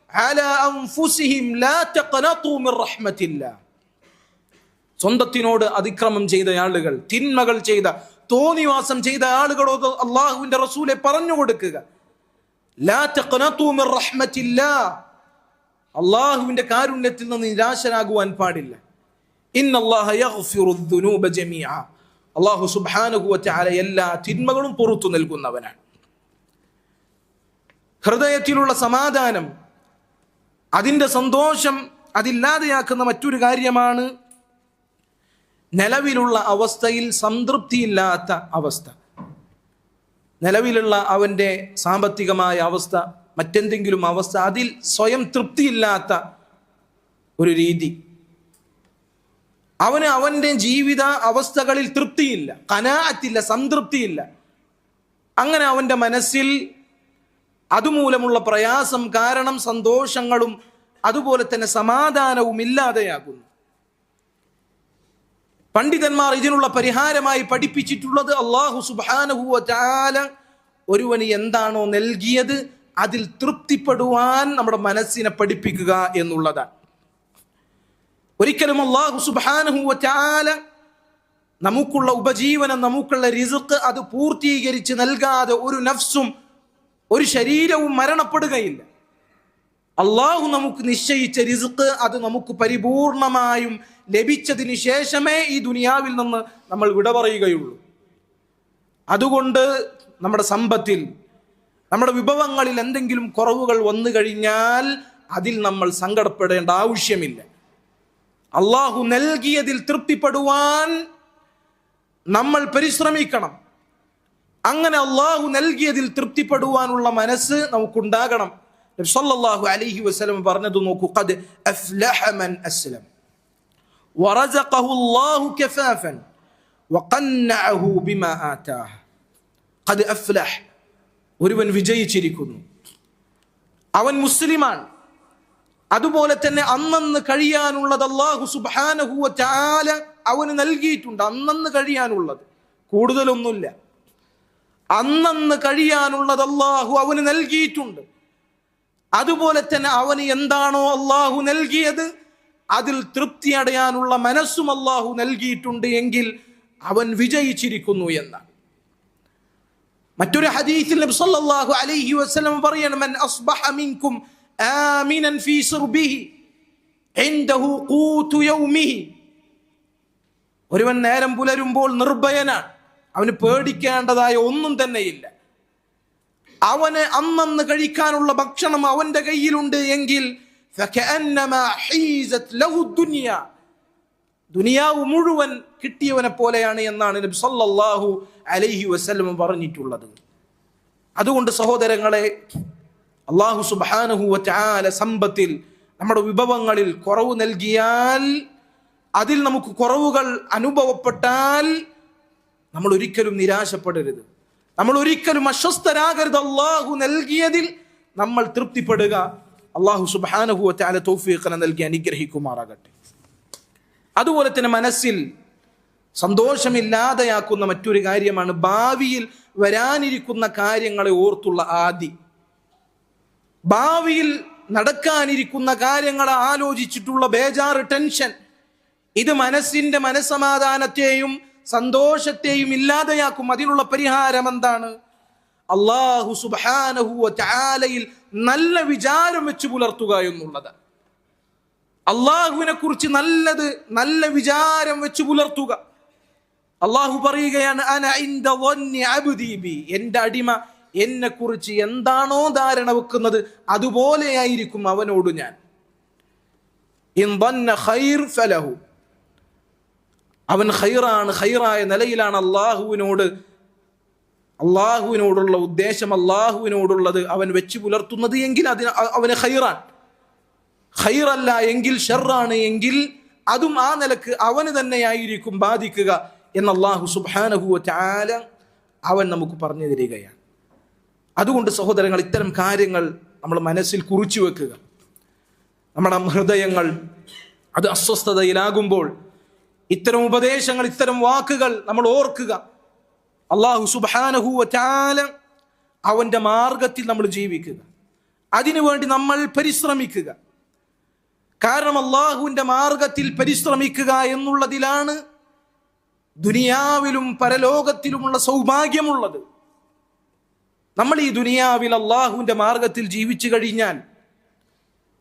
അലാ അൻഫുസിഹിം ലാ തഖനതു മിർ റഹ്മത്തില്ലാഹ്. സ്വന്തത്തിനോട് അതിക്രമം ചെയ്ത ആളുകൾ, തിന്മകൾ ചെയ്ത, തോന്നിവാസം ചെയ്ത ആളുകളോട് അള്ളാഹുവിന്റെ റസൂലെ പറഞ്ഞു കൊടുക്കുക, ലാ തഖനതു മിർ റഹ്മത്തില്ലാഹ്, അള്ളാഹുവിന്റെ കാരുണ്യത്തിൽ നിന്ന് നിരാശരാകുവാൻ പാടില്ല. ഇന്നല്ലാഹ യഗ്ഫിറു ദുനൂബ ജമീഅ, അള്ളാഹു സുബ്ഹാനഹു വ തആല എല്ലാ തിന്മകളും പുറത്തു നൽകുന്നവനാണ്. ഹൃദയത്തിലുള്ള സമാധാനം, അതിൻ്റെ സന്തോഷം അതില്ലാതെയാക്കുന്ന മറ്റൊരു കാര്യമാണ് നിലവിലുള്ള അവസ്ഥയിൽ സംതൃപ്തിയില്ലാത്ത അവസ്ഥ. നിലവിലുള്ള അവൻ്റെ സാമ്പത്തികമായ അവസ്ഥ, മറ്റെന്തെങ്കിലും അവസ്ഥ, അതിൽ സ്വയം തൃപ്തിയില്ലാത്ത ഒരു രീതി. അവന് അവൻ്റെ ജീവിത അവസ്ഥകളിൽ തൃപ്തിയില്ല, ഖനാഅത്തില്ല, സംതൃപ്തിയില്ല. അങ്ങനെ അവൻ്റെ മനസ്സിൽ അതുമൂലമുള്ള പ്രയാസം കാരണം സന്തോഷങ്ങളും അതുപോലെ തന്നെ സമാധാനവും ഇല്ലാതെയാകുന്നു. പണ്ഡിതന്മാർ ഇതിനുള്ള പരിഹാരമായി പഠിപ്പിച്ചിട്ടുള്ളത് അല്ലാഹു സുബ്ഹാനഹു വ തആല ഒരുവന് എന്താണോ നൽകിയത് അതിൽ തൃപ്തിപ്പെടുവാൻ നമ്മുടെ മനസ്സിനെ പഠിപ്പിക്കുക എന്നുള്ളതാണ്. ഒരിക്കലും അല്ലാഹു സുബ്ഹാനഹു വ തആല നമുക്കുള്ള ഉപജീവനം, നമുക്കുള്ള റിസ്ക് അത് പൂർത്തീകരിച്ച് നൽകാതെ ഒരു നഫ്സും ഒരു ശരീരവും മരണപ്പെടുകയില്ല. അള്ളാഹു നമുക്ക് നിശ്ചയിച്ച റിസ്ക് അത് നമുക്ക് പരിപൂർണമായും ലഭിച്ചതിന് ശേഷമേ ഈ ദുനിയാവിൽ നിന്ന് നമ്മൾ വിട പറയുകയുള്ളൂ. അതുകൊണ്ട് നമ്മുടെ സമ്പത്തിൽ, നമ്മുടെ വിഭവങ്ങളിൽ എന്തെങ്കിലും കുറവുകൾ വന്നു കഴിഞ്ഞാൽ അതിൽ നമ്മൾ സങ്കടപ്പെടേണ്ട ആവശ്യമില്ല. അള്ളാഹു നൽകിയതിൽ തൃപ്തിപ്പെടുവാൻ നമ്മൾ പരിശ്രമിക്കണം. അങ്ങനെ അള്ളാഹു നൽകിയതിൽ തൃപ്തിപ്പെടുവാനുള്ള മനസ്സ് നമുക്കുണ്ടാകണം. നബി സല്ലല്ലാഹു അലൈഹി വസല്ലം പറഞ്ഞത് നോക്കൂ, ഖദ് അഫ്ലഹ മൻ അസ്ലം വറസഖഹു അല്ലാഹു കഫാഫൻ വഖന്നഅഹു ബിമാ ആതാഹ. ഖദ് അഫ്ലഹ, ഒരുവൻ വിജയിച്ചിരിക്കുന്നു, അവൻ മുസ്ലിമാണ്. അതുപോലെ തന്നെ അന്നന്ന് കഴിയാനുള്ളത് അല്ലാഹു സുബ്ഹാനഹു വ തആല അവന് നൽകിയിട്ടുണ്ട്. അന്നന്ന് കഴിയാനുള്ളത്, കൂടുതലൊന്നുമില്ല. അന്നന്ന് കഴിയാനുള്ളത് അല്ലാഹു അവന് നൽകിയിട്ടുണ്ട്. അതുപോലെ തന്നെ അവന് എന്താണോ അല്ലാഹു നൽകിയത് അതിൽ തൃപ്തി അടയാനുള്ള മനസ്സും അല്ലാഹു നൽകിയിട്ടുണ്ട് എങ്കിൽ അവൻ വിജയിച്ചിരിക്കുന്നു എന്നാണ്. മറ്റൊരു ഹദീസിൽ നബി സല്ലല്ലാഹു അലൈഹി വസല്ലം പറയുന്നു, മൻ അസ്ബഹ മിൻകും ആമിനൻ ഫീ സിർബിഹി ഇൻദഹു ഖൂതു യൗമിഹി. ഒരുവൻ നേരം പുലരുമ്പോൾ നിർഭയനാണ്, അവന് പേടിക്കേണ്ടതായ ഒന്നും തന്നെയില്ല. അവന് അന്നന്ന് കഴിക്കാനുള്ള ഭക്ഷണം അവന്റെ കയ്യിലുണ്ട് എങ്കിൽ ദുനിയാവ് മുഴുവൻ കിട്ടിയവനെ പോലെയാണ് എന്നാണ് നബി സല്ലല്ലാഹു അലൈഹി വസല്ലം പറഞ്ഞിട്ടുള്ളത്. അതുകൊണ്ട് സഹോദരങ്ങളെ, അല്ലാഹു സുബ്ഹാനഹു വ തആല സമ്പത്തിൽ, നമ്മുടെ വിഭവങ്ങളിൽ കുറവ് നൽകിയാൽ, അതിൽ നമുക്ക് കുറവുകൾ അനുഭവപ്പെട്ടാൽ നമ്മൾ ഒരിക്കലും നിരാശപ്പെടരുത്, നമ്മൾ ഒരിക്കലും അസ്വസ്ഥരാകരുത്. അള്ളാഹു നൽകിയതിൽ നമ്മൾ തൃപ്തിപ്പെടുക. അള്ളാഹു സുബ്ഹാനഹു വ തആല തൗഫീഖ് നൽകി അനുഗ്രഹിക്കുമാറാകട്ടെ. അതുപോലെ തന്നെ മനസ്സിൽ സന്തോഷമില്ലാതെയാക്കുന്ന മറ്റൊരു കാര്യമാണ് ഭാവിയിൽ വരാനിരിക്കുന്ന കാര്യങ്ങളെ ഓർത്തുള്ള ആദി. ഭാവിയിൽ നടക്കാനിരിക്കുന്ന കാര്യങ്ങളെ ആലോചിച്ചിട്ടുള്ള ബേജാറ്, ടെൻഷൻ, ഇത് മനസ്സിന്റെ മനസ്സമാധാനത്തെയും സന്തോഷത്തെയും ഇല്ലാതെയാക്കും. അതിനുള്ള പരിഹാരം എന്താണ്? അല്ലാഹു സുബ്ഹാനഹു വ തആലയിൽ നല്ല വിചാരം വെച്ച് പുലർത്തുക എന്നുള്ളത്. അള്ളാഹുവിനെ കുറിച്ച് നല്ല വിചാരം വെച്ച് പുലർത്തുക. അള്ളാഹു പറയുകയാണ്, അന ഇൻദ ളന്നി അബ്ദി ബി, എൻ്റെ അടിമ എന്നെ കുറിച്ച് എന്താണോ ധാരണ വെക്കുന്നത് അതുപോലെയായിരിക്കും അവനോട് ഞാൻ. ഇൻ ളന്ന ഖൈർ ഫലഹു, അവൻ ഖൈറാണ്, ഖൈറായ നിലയിലാണ് അള്ളാഹുവിനോട് അള്ളാഹുവിനോടുള്ള ഉദ്ദേശം അള്ളാഹുവിനോടുള്ളത് അവൻ വെച്ച് പുലർത്തുന്നത് എങ്കിൽ അതിന് അവന് ഖൈറാൻ, ഖൈറല്ല എങ്കിൽ ഷർറാണ് എങ്കിൽ അതും ആ നിലക്ക് അവന് തന്നെയായിരിക്കും ബാധിക്കുക എന്ന് അല്ലാഹു സുബ്ഹാനഹു വ തആല അവൻ നമുക്ക് പറഞ്ഞു തരികയാണ്. അതുകൊണ്ട് സഹോദരങ്ങൾ, ഇത്തരം കാര്യങ്ങൾ നമ്മൾ മനസ്സിൽ കുറിച്ചു വെക്കുക. നമ്മുടെ ഹൃദയങ്ങൾ അത് അസ്വസ്ഥതയിലാകുമ്പോൾ ഇത്തരം ഉപദേശങ്ങൾ, ഇത്തരം വാക്കുകൾ നമ്മൾ ഓർക്കുക. അല്ലാഹു സുബ്ഹാനഹു വ തആല അവന്റെ മാർഗത്തിൽ നമ്മൾ ജീവിക്കുക, അതിനുവേണ്ടി നമ്മൾ പരിശ്രമിക്കുക. കാരണം അള്ളാഹുവിന്റെ മാർഗത്തിൽ പരിശ്രമിക്കുക എന്നുള്ളതിലാണ് ദുനിയാവിലും പരലോകത്തിലുമുള്ള സൗഭാഗ്യമുള്ളത്. നമ്മൾ ഈ ദുനിയാവിൽ അള്ളാഹുവിന്റെ മാർഗത്തിൽ ജീവിച്ചു കഴിഞ്ഞാൽ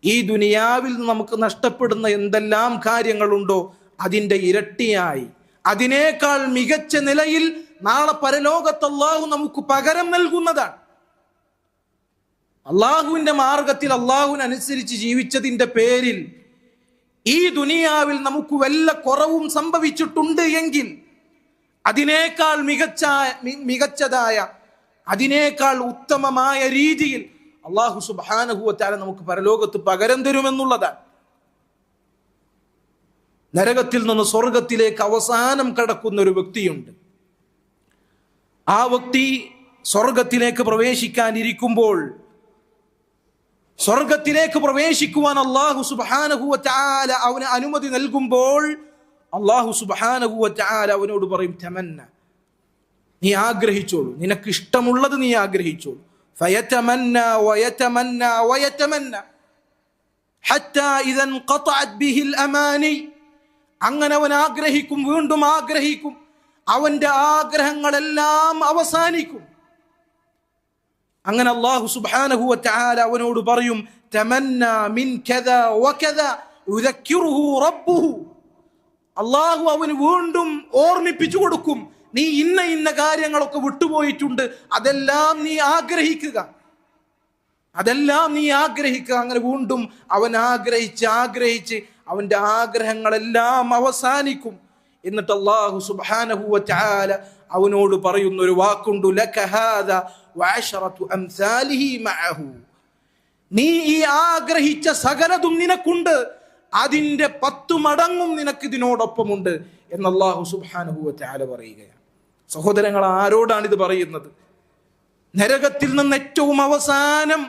ഈ ദുനിയാവിൽ നമുക്ക് നഷ്ടപ്പെടുന്ന എന്തെല്ലാം കാര്യങ്ങളുണ്ടോ അതിൻ്റെ ഇരട്ടിയായി, അതിനേക്കാൾ മികച്ച നിലയിൽ നാളെ പരലോകത്ത് അള്ളാഹു നമുക്ക് പകരം നൽകുന്നതാണ്. അള്ളാഹുവിന്റെ മാർഗത്തിൽ അള്ളാഹുവിനനുസരിച്ച് ജീവിച്ചതിന്റെ പേരിൽ ഈ ദുനിയാവിൽ നമുക്ക് വല്ല കുറവും സംഭവിച്ചിട്ടുണ്ട് എങ്കിൽ അതിനേക്കാൾ മികച്ചതായ, അതിനേക്കാൾ ഉത്തമമായ രീതിയിൽ അള്ളാഹു സുബ്ഹാനഹു വ തആല നമുക്ക് പരലോകത്ത് പകരം തരുമെന്നുള്ളതാണ്. നരകത്തിൽ നിന്ന് സ്വർഗത്തിലേക്ക് അവസാനം കടക്കുന്ന ഒരു വ്യക്തിയുണ്ട്. ആ വ്യക്തി സ്വർഗത്തിലേക്ക് പ്രവേശിക്കാനിരിക്കുമ്പോൾ, സ്വർഗത്തിലേക്ക് പ്രവേശിക്കുവാൻ അല്ലാഹു സുബ്ഹാനഹു വ തആല അവന് അനുമതി നൽകുമ്പോൾ അല്ലാഹു സുബ്ഹാനഹു വ തആല അവനോട് പറയും, തമന്ന, നീ ആഗ്രഹിച്ചോളൂ, നിനക്ക് ഇഷ്ടമുള്ളത് നീ ആഗ്രഹിച്ചോളൂ. ഫയതമന്ന വയതമന്ന വയതമന്ന ഹത്താ ഇദാ ഖതഅത് ബിഹിൽ അമാനി. അങ്ങനെ അവൻ ആഗ്രഹിക്കും, വീണ്ടും ആഗ്രഹിക്കും, അവന്റെ ആഗ്രഹങ്ങളെല്ലാം അവസാനിക്കും. അങ്ങനെ അല്ലാഹു സുബ്ഹാനഹു വ തആല അവനോട് പറയും, തമന്ന മിൻ കദാ വകദാ യുദക്കിറുഹു റബ്ബുഹു. അല്ലാഹു അവന് വീണ്ടും ഓർമ്മിപ്പിച്ചു കൊടുക്കും, നീ ഇന്ന ഇന്ന കാര്യങ്ങളൊക്കെ വിട്ടുപോയിട്ടുണ്ട്, അതെല്ലാം നീ ആഗ്രഹിക്കുക, അതെല്ലാം നീ ആഗ്രഹിക്കുക. അങ്ങനെ വീണ്ടും അവൻ ആഗ്രഹിച്ച് അവന്റെ ആഗ്രഹങ്ങളെല്ലാം അവസാനിക്കും. എന്നിട്ട് അല്ലാഹു സുബ്ഹാനഹു വ തആല അവനോട് പറയുന്ന ഒരു വാക്കുണ്ട്, ലക ഹാദാ വഅശറതു അംസാലിഹി മഅഹു. നീ ഈ ആഗ്രഹിച്ച സകലതും നിനക്കുണ്ട്, അതിന്റെ 10 മടങ്ങും നിനക്ക് ഇതിനോടൊപ്പമുണ്ട് എന്ന് അല്ലാഹു സുബ്ഹാനഹു വ തആല പറയുകയാണ്. സഹോദരങ്ങൾ, ആരോടാണിത് പറയുന്നത്? നരകത്തിൽ നിന്ന് ഏറ്റവും അവസാനം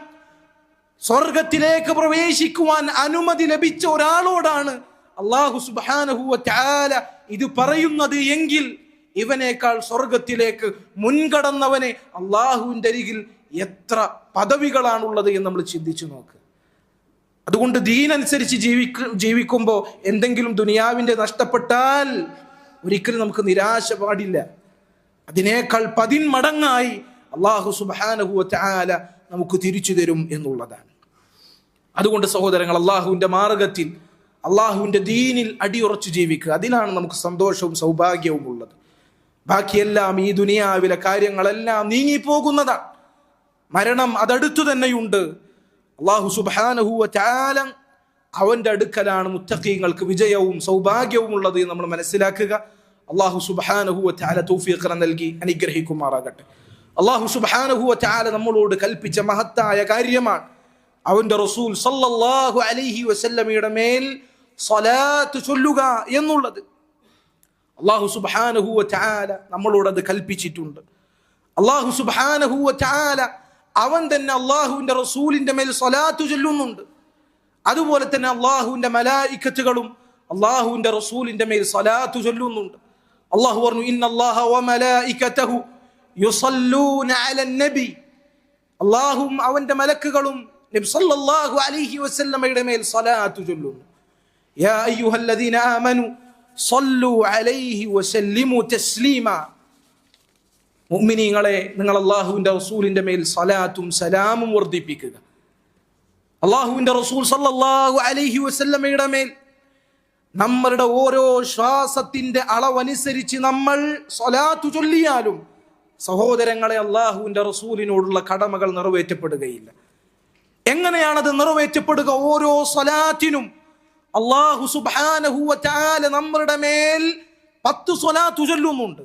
സ്വർഗത്തിലേക്ക് പ്രവേശിക്കുവാൻ അനുമതി ലഭിച്ച ഒരാളോടാണ് അല്ലാഹു സുബ്ഹാനഹു വ തആല ഇത് പറയുന്നത് എങ്കിൽ ഇവനേക്കാൾ സ്വർഗത്തിലേക്ക് മുൻകടന്നവനെ അള്ളാഹുവിന്റെ അരികിൽ എത്ര പദവികളാണുള്ളത് എന്ന് നമ്മൾ ചിന്തിച്ചു നോക്ക്. അതുകൊണ്ട് ദീനനുസരിച്ച് ജീവിക്കുമ്പോൾ എന്തെങ്കിലും ദുനിയാവിന്റെ നഷ്ടപ്പെട്ടാൽ ഒരിക്കലും നമുക്ക് നിരാശ പാടില്ല. അതിനേക്കാൾ 10 മടങ്ങായി അല്ലാഹു സുബ്ഹാനഹു വ തആല നമുക്ക് തിരിച്ചു തരും എന്നുള്ളതാണ്. അതുകൊണ്ട് സഹോദരങ്ങൾ, അള്ളാഹുവിന്റെ മാർഗത്തിൽ, അള്ളാഹുവിന്റെ ദീനിൽ അടിയുറച്ചു ജീവിക്കുക. അതിലാണ് നമുക്ക് സന്തോഷവും സൗഭാഗ്യവും ഉള്ളത്. ബാക്കിയെല്ലാം ഈ ദുനിയാവിലെ കാര്യങ്ങളെല്ലാം നീങ്ങിപ്പോകുന്നതാണ്. മരണം അതടുത്തു തന്നെയുണ്ട്. അല്ലാഹു സുബ്ഹാനഹു വ തആല അവന്റെ അടുക്കലാണ് മുത്തഖീങ്ങൾക്ക് വിജയവും സൗഭാഗ്യവും ഉള്ളത് എന്ന് നമ്മൾ മനസ്സിലാക്കുക. അല്ലാഹു സുബ്ഹാനഹു വ തആല തൗഫീഖ് നൽകി അനുഗ്രഹിക്കുമാറാകട്ടെ. അല്ലാഹു സുബ്ഹാനഹു വ തആല നമ്മളോട് കൽപ്പിച്ച മഹത്തായ കാര്യമാണ് അവന്റെ റസൂൽ സല്ലല്ലാഹു അലൈഹി വസല്ലമയുടെ മേൽ സ്വലാത്ത് ചൊല്ലുക എന്നുള്ളത്. അല്ലാഹു സുബ്ഹാനഹു വ തആല നമ്മളോട് അത് കൽപ്പിച്ചിട്ടുണ്ട്. അല്ലാഹു സുബ്ഹാനഹു വ തആല അവൻ തന്നെ അല്ലാഹുവിന്റെ റസൂലിന്റെ മേൽ സ്വലാത്ത് ചൊല്ലുന്നുണ്ട്. അതുപോലെ തന്നെ അല്ലാഹുവിന്റെ മലായികത്തുകളും അല്ലാഹുവിന്റെ റസൂലിന്റെ മേൽ സ്വലാത്ത് ചൊല്ലുന്നുണ്ട്. അല്ലാഹു പറഞ്ഞു, ഇന്നല്ലാഹ വ മലായികതഹു യുസല്ലൂന അലൻ നബി. അല്ലാഹുവും അവന്റെ മലക്കുകളും നബി സല്ലല്ലാഹു അലൈഹി വസല്ലമയുടെ മേൽ സ്വലാത്ത് ചൊല്ലുന്നു. യാ അയ്യുഹല്ലദീന ആമനു സല്ലു അലൈഹി വസല്ലിമു തസ്ലീമ. മുഅ്മിനീങ്ങളെ, നിങ്ങൾ അല്ലാഹുവിന്റെ റസൂലിന്റെ മേൽ സ്വലാത്തും സലാമും വർദ്ധിപ്പിക്കുക. അല്ലാഹുവിന്റെ റസൂൽ സല്ലല്ലാഹു അലൈഹി വസല്ലമയുടെ മേൽ നമ്മളുടെ ഓരോ ശ്വാസത്തിന്റെ അളവനുസരിച്ച് നമ്മൾ സ്വലാത്ത് ചൊല്ലിയാലും സഹോദരങ്ങളെ, അല്ലാഹുവിന്റെ റസൂലിനോടുള്ള കടമകൾ നിറവേറ്റപ്പെടുകയില്ല. എങ്ങനെയാണത് നിറവേറ്റപ്പെടുക? ഓരോ സ്വലാത്തിനും അല്ലാഹു സുബ്ഹാനഹു വ തആല നമ്മളുടെ മേൽ 10 സ്വലാത്ത് ചൊല്ലുന്നുണ്ട്.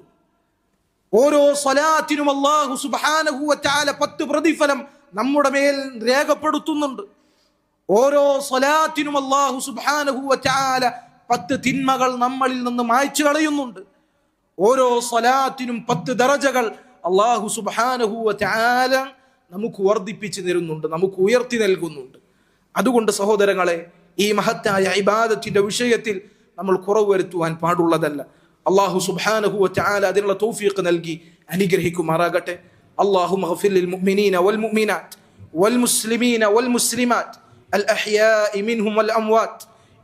ഓരോ സ്വലാത്തിനും അല്ലാഹു സുബ്ഹാനഹു വ തആല 10 പ്രതിഫലം നമ്മുടെ മേൽ രേഖപ്പെടുത്തുന്നുണ്ട്. ഓരോ സ്വലാത്തിനും അല്ലാഹു സുബ്ഹാനഹു വ തആല 10 തിന്മകൾ നമ്മളിൽ നിന്ന് മായ്ച്ചു കളയുന്നുണ്ട്. ഓരോ സ്വലാത്തിനും 10 ദറജകൾ അല്ലാഹു സുബ്ഹാനഹു വ തആല നമുക്ക് വർദ്ധിപ്പിച്ചു തരുന്നുണ്ട്, നമുക്ക് ഉയർത്തി നൽകുന്നുണ്ട്. അതുകൊണ്ട് സഹോദരങ്ങളെ, ഈ മഹത്തായ ഇബാദത്തിന്റെ വിഷയത്തിൽ നമ്മൾ കുറവ് വരുത്തുവാൻ പാടുള്ളതല്ല. അല്ലാഹു സുബ്ഹാനഹു വ തആല അതിനുള്ള തൗഫീഖ് നൽകി അനുഗ്രഹിക്കുമാറാകട്ടെ. اللهم اغفر للمؤمنين والمؤمنات والمسلمين والمسلمات الأحياء منهم والأموات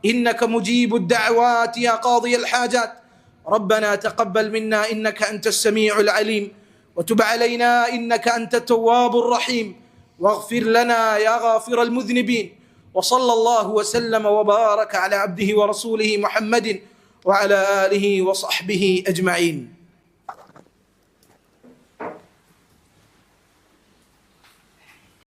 إنك مجيب الدعوات يا قاضي الحاجات. ربنا تقبل منا إنك أنت السميع العليم وتب علينا إنك أنت التواب الرحيم واغفر لنا يا غافر المذنبين. وصلى الله وسلم وبارك على عبده ورسوله محمد وعلى آله وصحبه أجمعين.